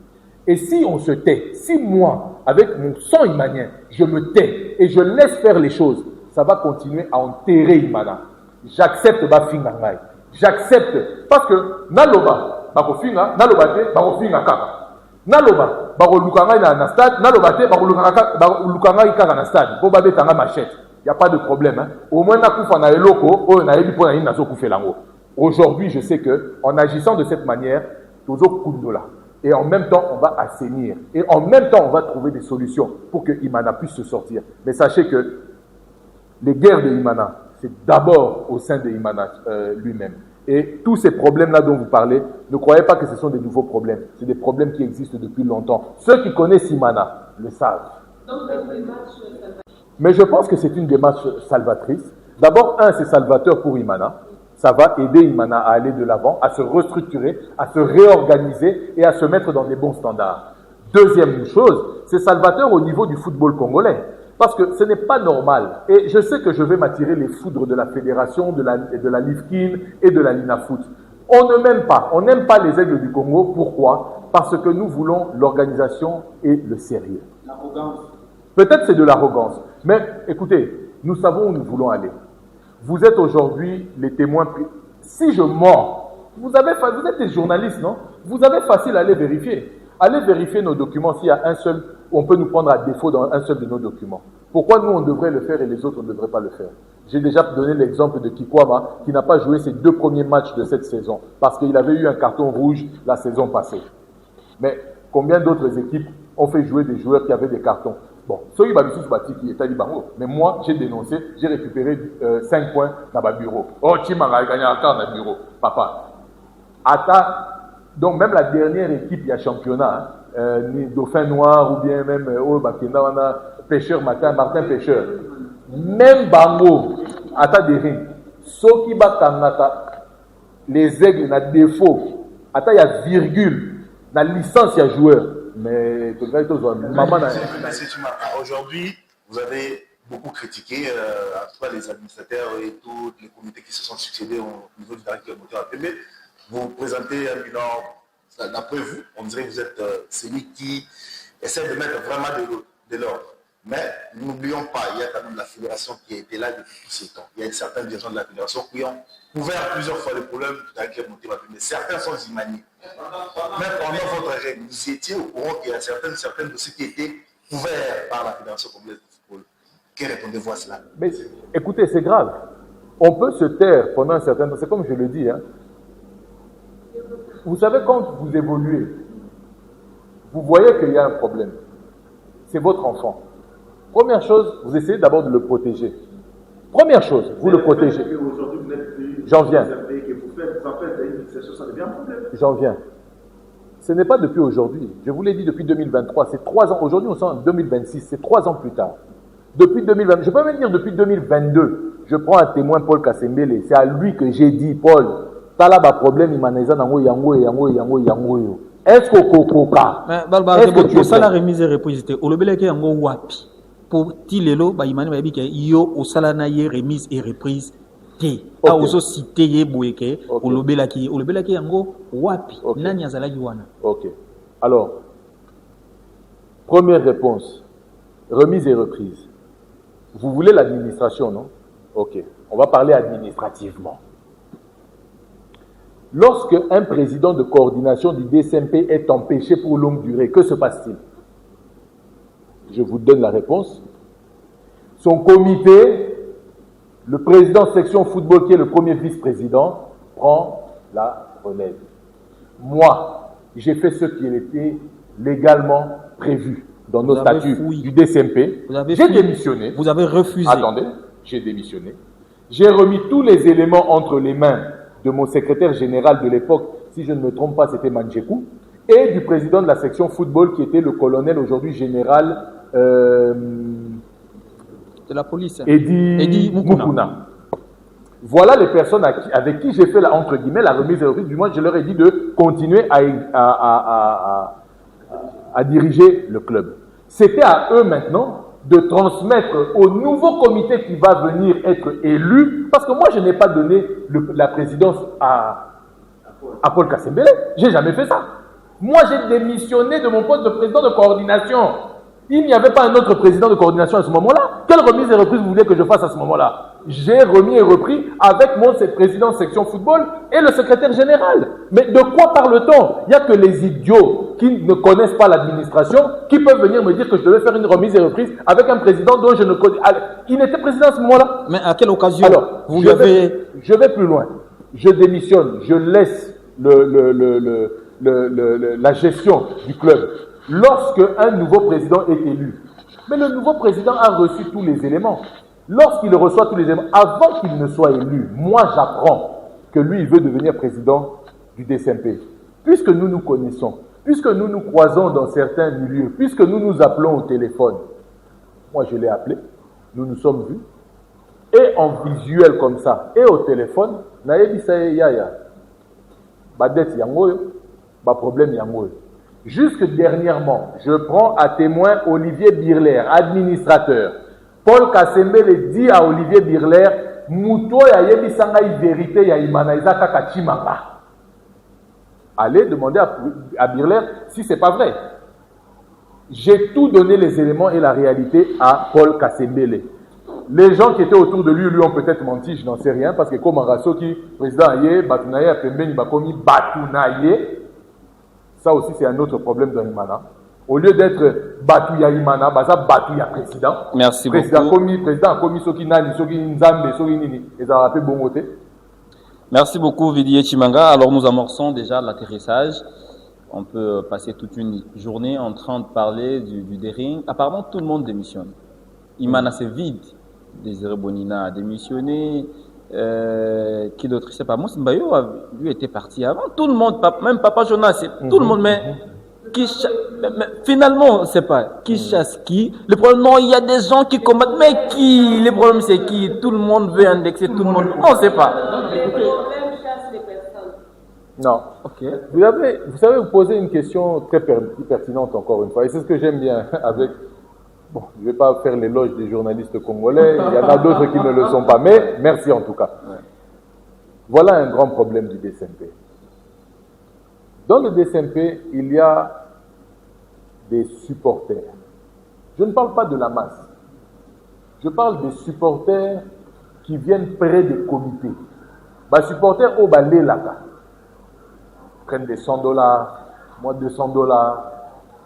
Et si on se tait, si moi, avec mon sang imanien, je me tais et je laisse faire les choses, ça va continuer à enterrer Imana. J'accepte Bafingangai. J'accepte. Parce que Naloba, Bakofinga, Naloba te, Bakofinga Kaka. Naloba, Bakolukanga na stade, Naloba te, Bakolukanga Kaka na stade. Bobabe tanga machette. Il n'y a pas de problème. Hein. Au moins, na eloko, o na ebi pona na soku felango. Aujourd'hui, je sais que en agissant de cette manière, toujours kundola. Et en même temps, on va assainir. Et en même temps, on va trouver des solutions pour que Imana puisse se sortir. Mais sachez que les guerres de Imana, c'est d'abord au sein de Imana lui-même. Et tous ces problèmes-là dont vous parlez, ne croyez pas que ce sont des nouveaux problèmes. C'est des problèmes qui existent depuis longtemps. Ceux qui connaissent Imana le savent. Mais je pense que c'est une démarche salvatrice. D'abord, c'est salvateur pour Imana. Ça va aider Imana à aller de l'avant, à se restructurer, à se réorganiser et à se mettre dans des bons standards. Deuxième chose, c'est salvateur au niveau du football congolais. Parce que ce n'est pas normal. Et je sais que je vais m'attirer les foudres de la fédération, de la LIFKIN et de la LINAFOOT. On ne m'aime pas. On n'aime pas les aigles du Congo. Pourquoi? Parce que nous voulons l'organisation et le sérieux. L'arrogance. Peut-être c'est de l'arrogance. Mais écoutez, nous savons où nous voulons aller. Vous êtes aujourd'hui les témoins. Si je mens, vous êtes des journalistes, non? Vous avez facile à aller vérifier. Allez vérifier nos documents s'il y a un seul, on peut nous prendre à défaut dans un seul de nos documents. Pourquoi nous on devrait le faire et les autres ne devraient pas le faire? J'ai déjà donné l'exemple de Kikwama qui n'a pas joué ses 2 premiers matchs de cette saison parce qu'il avait eu un carton rouge la saison passée. Mais combien d'autres équipes ont fait jouer des joueurs qui avaient des cartons? Bon, Soyi Babissous Bati qui est à Libango. Mais moi, j'ai dénoncé, j'ai récupéré 5 points dans ma bureau. Oh, Chimanga a gagné encore dans le bureau. Papa. Donc, même la dernière équipe, il y a championnat, Dauphin Noir ou bien même Pêcheur Martin Pêcheur. Même Bango, Ata Dering, Soki Batangata, les aigles, na défaut, Ata, il y a virgule, na licence, il y a joueur. Mais
aujourd'hui, vous avez beaucoup critiqué, en tout cas les administrateurs et tous les comités qui se sont succédés au niveau du directeur moteur APB. Vous présentez un bilan, d'après vous, on dirait que vous êtes celui qui essaie de mettre vraiment de l'ordre. Mais n'oublions pas, il y a quand même la fédération qui a été là depuis tous ces temps. Il y a certains dirigeants de la fédération qui ont couvert plusieurs fois le problème du directeur moteur APB. Mais certains sont imaniés. Même pendant votre règne, vous étiez au courant qu'il y a certains dossiers qui étaient couverts par la Fédération congolaise de football. Que répondez-vous à cela?
Mais écoutez, c'est grave. On peut se taire pendant un certain temps. C'est comme je le dis. Hein. Vous savez, quand vous évoluez, vous voyez qu'il y a un problème. C'est votre enfant. Première chose, vous essayez d'abord de le protéger. Première chose, vous le protégez. J'en viens. J'en viens. Ce n'est pas depuis aujourd'hui. Je vous l'ai dit depuis 2023. C'est 3 ans. Aujourd'hui, on est en 2026. C'est 3 ans plus tard. Depuis 2020, je peux même dire depuis 2022. Je prends un témoin, Paul Kassembele. C'est à lui que j'ai dit, Paul, talaba problème, imaneza nango yango. Est-ce que
tu as la remise et reprise? Olobeleke yango wapi? Pour tilelo, ba imani ba bike yo osala na ye remise et reprise. A ozo cité ye boyeke olobelaki yango wapi nani azalaki wana.
OK. Alors première réponse, remise et reprise. Vous voulez l'administration, non? OK. On va parler administrativement. Lorsque un président de coordination du DSMP est empêché pour longue durée, que se passe-t-il? Je vous donne la réponse. Son comité, le président section football qui est le premier vice-président, prend la relève. Moi, j'ai fait ce qui était légalement prévu dans nos statuts du DCMP. J'ai démissionné.
Vous avez refusé.
Attendez, j'ai démissionné. J'ai remis tous les éléments entre les mains de mon secrétaire général de l'époque, si je ne me trompe pas, c'était Mandjekou, et du président de la section football qui était le colonel, aujourd'hui général
de la police.
Edi Mukuna. Voilà les personnes avec qui j'ai fait entre guillemets la remise de reprise. Du moins, je leur ai dit de continuer à diriger le club. C'était à eux maintenant de transmettre au nouveau comité qui va venir être élu, parce que moi je n'ai pas donné la présidence à Paul Kasembele. J'ai jamais fait ça. Moi j'ai démissionné de mon poste de président de coordination. Il n'y avait pas un autre président de coordination à ce moment-là. Quelle remise et reprise vous voulez que je fasse à ce moment-là? J'ai remis et repris avec mon président section football et le secrétaire général. Mais de quoi parle-t-on? Il n'y a que les idiots qui ne connaissent pas l'administration qui peuvent venir me dire que je devais faire une remise et reprise avec un président dont je ne connais pas. Il était président à ce moment-là.
Mais à quelle occasion?
Alors, je vais plus loin. Je démissionne, je laisse la gestion du club lorsque un nouveau président est élu. Mais le nouveau président a reçu tous les éléments. Lorsqu'il reçoit tous les éléments, avant qu'il ne soit élu, moi j'apprends que lui il veut devenir président du DCMP. Puisque nous nous connaissons, puisque nous nous croisons dans certains milieux, puisque nous nous appelons au téléphone, moi je l'ai appelé, nous nous sommes vus, et en visuel comme ça, et au téléphone, problème yangoyo. Jusque dernièrement, je prends à témoin Olivier Birler, administrateur. Paul Kasembele dit à Olivier Birler, Mouto ya yebi sangai vérité ya imana izaka kachimamba. Allez demander à Birler si c'est pas vrai. J'ai tout donné les éléments et la réalité à Paul Kasembele. Les gens qui étaient autour de lui ont peut-être menti, je n'en sais rien, parce que comme Arasso qui président Aye, Batunaye a Pembeni Bakomi Batunaye. Ça aussi, c'est un autre problème dans Imana. Au lieu d'être Batouya Imana, ça Batouya président.
Merci
président
beaucoup.
Président commis Soki Nani, Soki Nzambe, Soki Nini. Et ça a fait bon côté.
Merci beaucoup, Vidier Chimanga. Alors, nous amorçons déjà l'atterrissage. On peut passer toute une journée en train de parler du Dering. Apparemment, tout le monde démissionne. Imana, c'est vide. Désiré Bonina a démissionné. Qui d'autre? Je ne sais pas. Moussa Mbayo, lui, était parti avant. Tout le monde, même Papa Jonas, tout le monde. Mais finalement, c'est pas qui chasse qui. Le problème, non, il y a des gens qui combattent. Mais qui? Le problème, c'est qui? Tout le monde veut indexer tout le monde. On ne sait pas.
Non.
Ok.
Vous savez, vous posez une question très pertinente encore une fois. Et c'est ce que j'aime bien avec... Bon, je ne vais pas faire l'éloge des journalistes congolais, il y en a d'autres qui ne le sont pas, mais merci en tout cas. Ouais. Voilà un grand problème du DCMP. Dans le DCMP, il y a des supporters. Je ne parle pas de la masse. Je parle des supporters qui viennent près des comités. Les supporters au Balélaka prennent des $100, moi $200.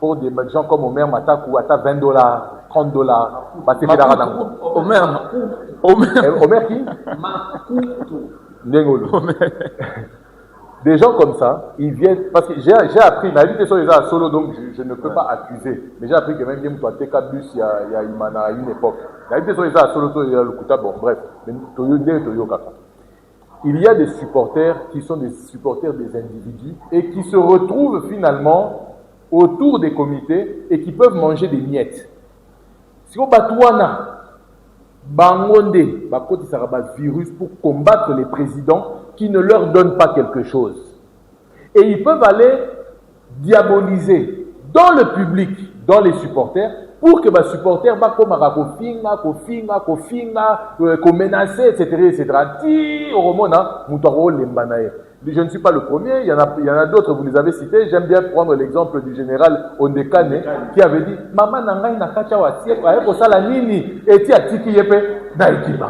Pour des gens comme Omer Matakou, à $20, $30. Omer qui? Ndengolo. Des gens comme ça, ils viennent, parce que j'ai appris, ma vie était sur les à solo, donc je ne peux pas accuser. Mais j'ai appris que même bien, toi, TK Bus, il y a Imana à une époque. Ma vie était sur les à solo, il y a le Kouta, bon, bref. Il y a des supporters qui sont des supporters des individus et qui se retrouvent finalement autour des comités et qui peuvent manger des miettes. Si on batouana, bangonde, bakoti saraba virus pour combattre les présidents qui ne leur donnent pas quelque chose. Et ils peuvent aller diaboliser dans le public, dans les supporters, pour que les supporters menacer, etc. Je ne suis pas le premier, il y en a d'autres, vous les avez cités. J'aime bien prendre l'exemple du général Ondekane qui avait dit Maman nangai nakacha wasiek aeko sala nini eti atiki yepe naikima.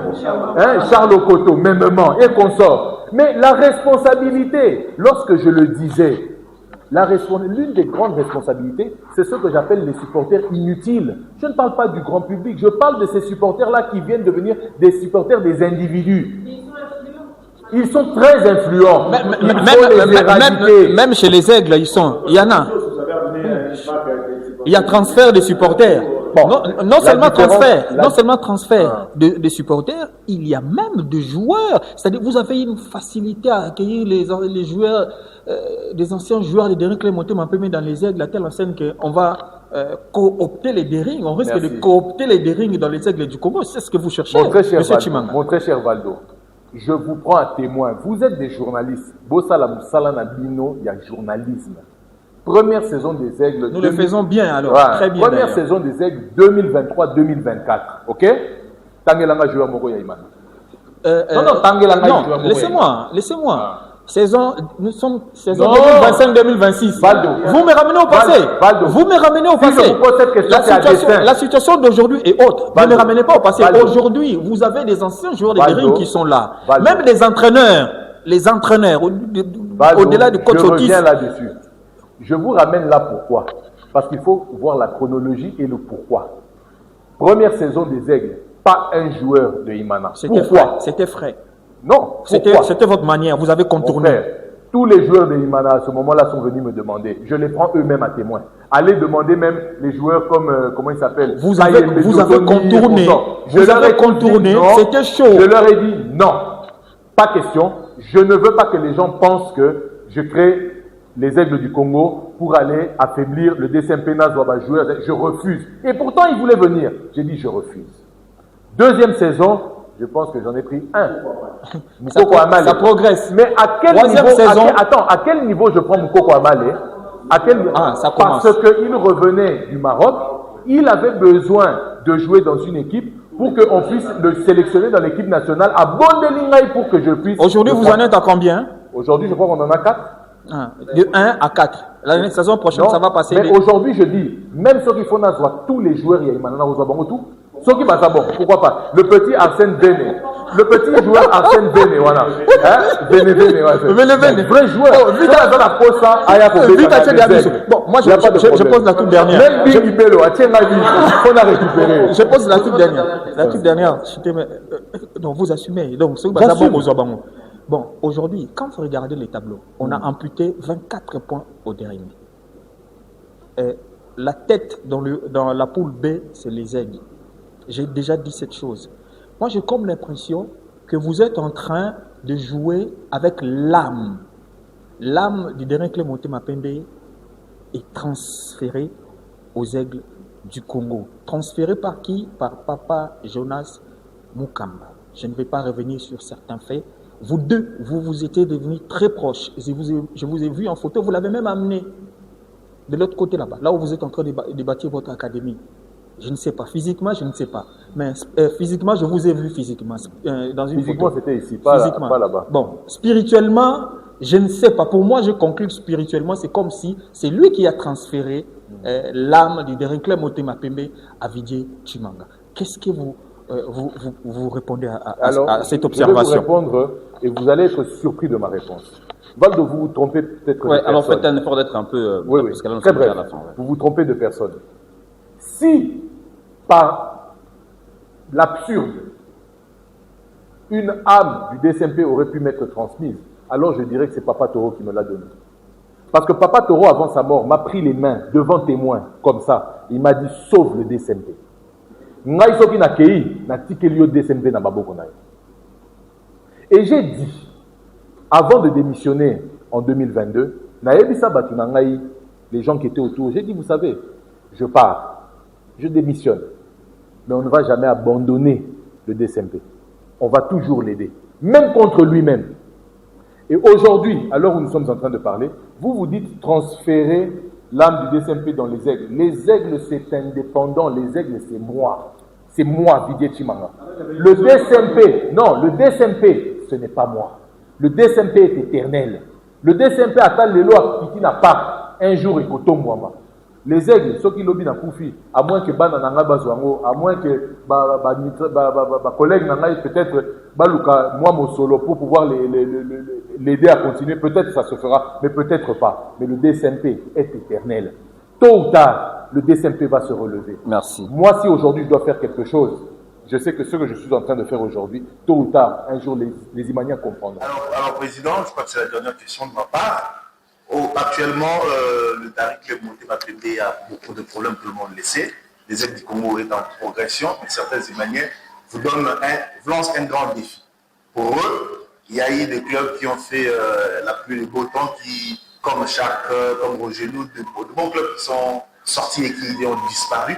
Charles Okoto, mêmement, et consort. Mais la responsabilité, lorsque je le disais, l'une des grandes responsabilités, c'est ce que j'appelle les supporters inutiles. Je ne parle pas du grand public, je parle de ces supporters-là qui viennent devenir des supporters des individus. Ils sont très influents. Il faut les éradiquer.
Même chez les aigles, il y en a. Il y a transfert des supporters.
Bon,
non seulement transfert de supporters, il y a même de joueurs. C'est-à-dire vous avez une facilité à accueillir les joueurs, des anciens joueurs des Dering Club Motema Pembe dans les aigles, à telle enseigne qu'on va coopter les Dering. On risque de coopter les Dering dans les aigles du Congo. C'est ce que vous cherchez,
Monsieur Chimanga. Mon très cher Valdo, je vous prends à témoin. Vous êtes des journalistes. Bossala Moussala Nabino, il y a journalisme. Première saison des Aigles.
Nous le faisons bien alors, très bien.
Première saison des Aigles 2023-2024. Ok? Tangelanga joueur Moko Yaimana.
Non, Tangelanga joueur Moko. Laissez-moi. Nous sommes saison 2025-2026. Vous me ramenez au passé. Vous me ramenez au passé. La situation d'aujourd'hui est autre. Vous ne me ramenez pas au passé. Aujourd'hui, vous avez des anciens joueurs de Dering qui sont là. Même des entraîneurs. Les entraîneurs, au-delà du coach
Otis. Je
Otis.
reviens là-dessus. Je vous ramène là pourquoi. Parce qu'il faut voir la chronologie et le pourquoi. Première saison des Aigles, pas un joueur de Imana.
C'était frais.
Non.
C'était votre manière, vous avez contourné.
Frère, tous les joueurs de Imana à ce moment-là sont venus me demander. Je les prends eux-mêmes à témoin. Allez demander même les joueurs comme, comment ils s'appellent.
Vous avez contourné.
Je leur ai contourné,
c'était chaud.
Je leur ai dit non, pas question. Je ne veux pas que les gens pensent que je crée les Aigles du Congo pour aller affaiblir le DSMP Nazwaba joueur. Je refuse. Et pourtant, ils voulaient venir. J'ai dit, je refuse. Deuxième saison, je pense que j'en ai pris un.
Ça progresse.
Mais à quel
Troisième
niveau,
saison.
à quel niveau je prends Moukoko Amale? À quel niveau?
Ça commence.
Parce qu'il revenait du Maroc. Il avait besoin de jouer dans une équipe pour qu'on puisse le sélectionner dans l'équipe nationale à Bondelingaï pour que je puisse...
Aujourd'hui, vous en êtes à combien?
Aujourd'hui, je crois qu'on en a 4.
De 1 à 4. La saison prochaine, ça va passer.
Mais aujourd'hui, je dis, même ceux qui font Nazwa, tous les joueurs, il y a Imanana Rosabango, tout. Ceux qui passent bon, pourquoi pas? Le petit Arsène Bene. Le petit joueur Arsène Bene, voilà. Bene, ouais. Vrai joueur. Vite à la posa,
Bon, moi, je pose la toute dernière.
Même Billy Bello, on a récupéré.
Je pose la toute dernière. La toute dernière. Donc, vous assumez. Donc, ceux qui passent bon, Rosabango. Bon, aujourd'hui, quand vous regardez les tableaux, on a amputé 24 points au dernier. La tête dans la poule B, c'est les Aigles. J'ai déjà dit cette chose. Moi, j'ai comme l'impression que vous êtes en train de jouer avec l'âme. L'âme du Dering Club Motema Pembe est transférée aux Aigles du Congo. Transférée par qui? Par Papa Jonas Mukamba. Je ne vais pas revenir sur certains faits. Vous deux, vous étiez devenus très proches. Je vous ai vu en photo, vous l'avez même amené de l'autre côté là-bas, là où vous êtes en train de bâtir votre académie. Je ne sais pas. Physiquement, je ne sais pas. Mais physiquement, je vous ai vu physiquement. Dans une
physiquement,
photo.
C'était ici, pas là-bas.
Bon, spirituellement, je ne sais pas. Pour moi, je conclue que spirituellement, c'est comme si c'est lui qui a transféré l'âme du Dering Club Motema Pembe à Vijay Chimanga. Qu'est-ce que vous répondez à cette observation?
Je vais vous répondre et vous allez être surpris de ma réponse. Valdo, vous vous trompez peut-être de
alors
personne.
faites un effort d'être un peu...
oui,
parce que là,
très bref.
à la fin,
Vous vous trompez de personne. Si, par l'absurde, une âme du DSMP aurait pu m'être transmise, alors je dirais que c'est Papa Toro qui me l'a donné. Parce que Papa Toro, avant sa mort, m'a pris les mains devant témoins, comme ça. Il m'a dit, sauve le DSMP. Et j'ai dit, avant de démissionner en 2022, les gens qui étaient autour, j'ai dit, vous savez, je pars, je démissionne, mais on ne va jamais abandonner le DSMP. On va toujours l'aider, même contre lui-même. Et aujourd'hui, alors où nous sommes en train de parler, vous vous dites transférer l'âme du DSMP dans les Aigles. Les Aigles, c'est indépendant. Les Aigles, c'est moi. C'est moi, Vijay Chimanga. Le DSMP, non, le DSMP, ce n'est pas moi. Le DSMP est éternel. Le DSMP attend les lois qui n'a pas un jour et koto moi. Les Aigles, ceux qui lobby na koufi, à moins que Bana Nanga Bazwango, à moins que collègue Nanga peut-être Baluka, moi mon solo, pour pouvoir l'aider à continuer, peut-être ça se fera, mais peut-être pas. Mais le DSMP est éternel. Tôt ou tard, le DSMP va se relever.
Merci.
Moi, si aujourd'hui je dois faire quelque chose, je sais que ce que je suis en train de faire aujourd'hui, tôt ou tard, un jour, les Imaniens comprendront.
Alors, Président, je crois que c'est la dernière question de ma part. Actuellement, le Daring Club Motema Pembe a beaucoup de problèmes, tout le monde le sait. Les aides du Congo est en progression, mais certains Imaniens vous lancent un grand défi. Pour eux, il y a eu des clubs qui ont fait la pluie et le beau temps, comme Chac, comme Roger Lou, de bons clubs qui sont sortis et qui ont disparu.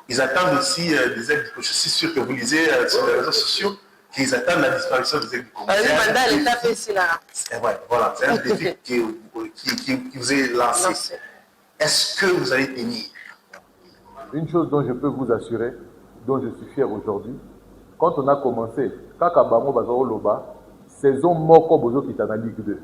Ils attendent aussi des aides. Je suis sûr que vous lisez sur les réseaux sociaux qu'ils attendent la disparition des aides du Congo. Voilà, c'est un défi qui vous est lancé. Est-ce que vous allez tenir?
Une chose dont je peux vous assurer, dont je suis fier aujourd'hui, quand on a commencé, Kakabango Bazaro Loba, saison Moko Bozo qui est en Ligue 2.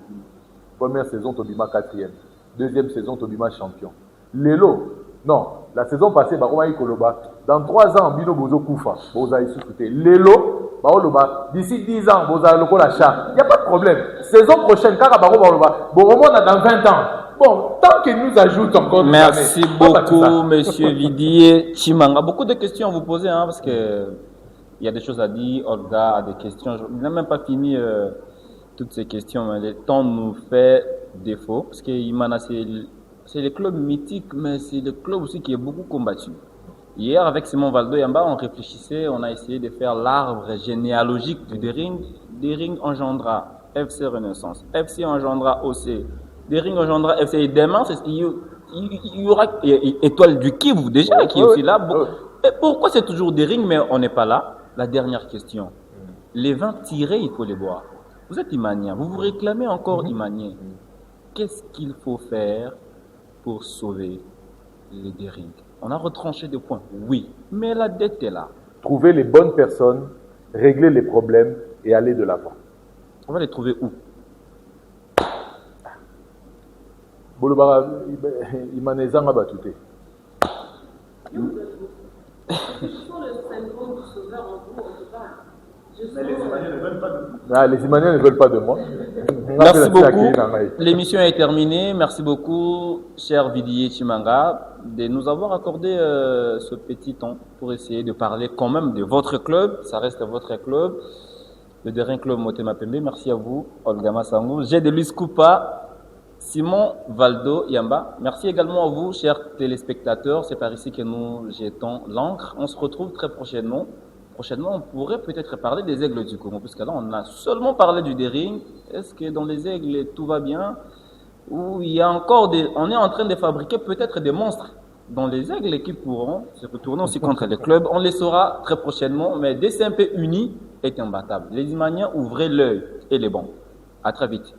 Première saison, Tobima 4e. Deuxième saison, Tobima champion. Lelo, non, la saison passée, Baroma Ikoloba, dans 3 ans, Bino Bozo Koufa, Boza Issoufouté. Lelo, Baoloba, d'ici 10 ans, Boza Loko la Char. Il n'y a pas de problème. Saison prochaine, Kakabango Baoloba, Boromon a dans 20 ans. Bon, tant qu'il nous ajoute encore.
Merci beaucoup, Monsieur Vidier Chimanga. Beaucoup de questions à vous poser, hein, parce que il y a des choses à dire. Olga a des questions. Je n'ai même pas fini toutes ces questions, mais le temps nous fait défaut, parce que Imana, c'est le club mythique, mais c'est le club aussi qui est beaucoup combattu. Hier, avec Simon Valdo Yamba, on réfléchissait, on a essayé de faire l'arbre généalogique du Dering. Dering engendra FC Renaissance, FC engendra OC. Dering engendra FC. Et demain, il y aura Étoile du Kivu déjà qui est aussi là. Bon, et pourquoi c'est toujours Dering, mais on n'est pas là? La dernière question. Les vins tirés, il faut les boire. Vous êtes Imanien, vous vous réclamez encore Imanien. Qu'est-ce qu'il faut faire pour sauver les Dering? On a retranché des points, oui, mais la dette est là.
Trouver les bonnes personnes, régler les problèmes et aller de l'avant.
On va les trouver où?
Bolobara, Imanezanga Batouté.
Mais les Imaniens ne veulent pas de vous.
Ah, les Imaniens ne veulent pas de moi.
Merci beaucoup. L'émission est terminée. Merci beaucoup, cher Vidier Chimanga, de nous avoir accordé ce petit temps pour essayer de parler quand même de votre club. Ça reste votre club, le Daring Club Motema Pembe. Merci à vous, Olga Massangou. J'ai de Luis Coupa, Simon Valdo Yamba. Merci également à vous, chers téléspectateurs. C'est par ici que nous jetons l'encre. On se retrouve très prochainement. Prochainement, on pourrait peut-être parler des aigles du Congo, parce que là, on a seulement parlé du Dering. Est-ce que dans les aigles, tout va bien? Ou il y a encore on est en train de fabriquer peut-être des monstres dans les aigles qui pourront se retourner aussi contre les clubs. On les saura très prochainement, mais DCMP uni est imbattable. Les Imaniens, ouvrez l'œil et les bons. À très vite.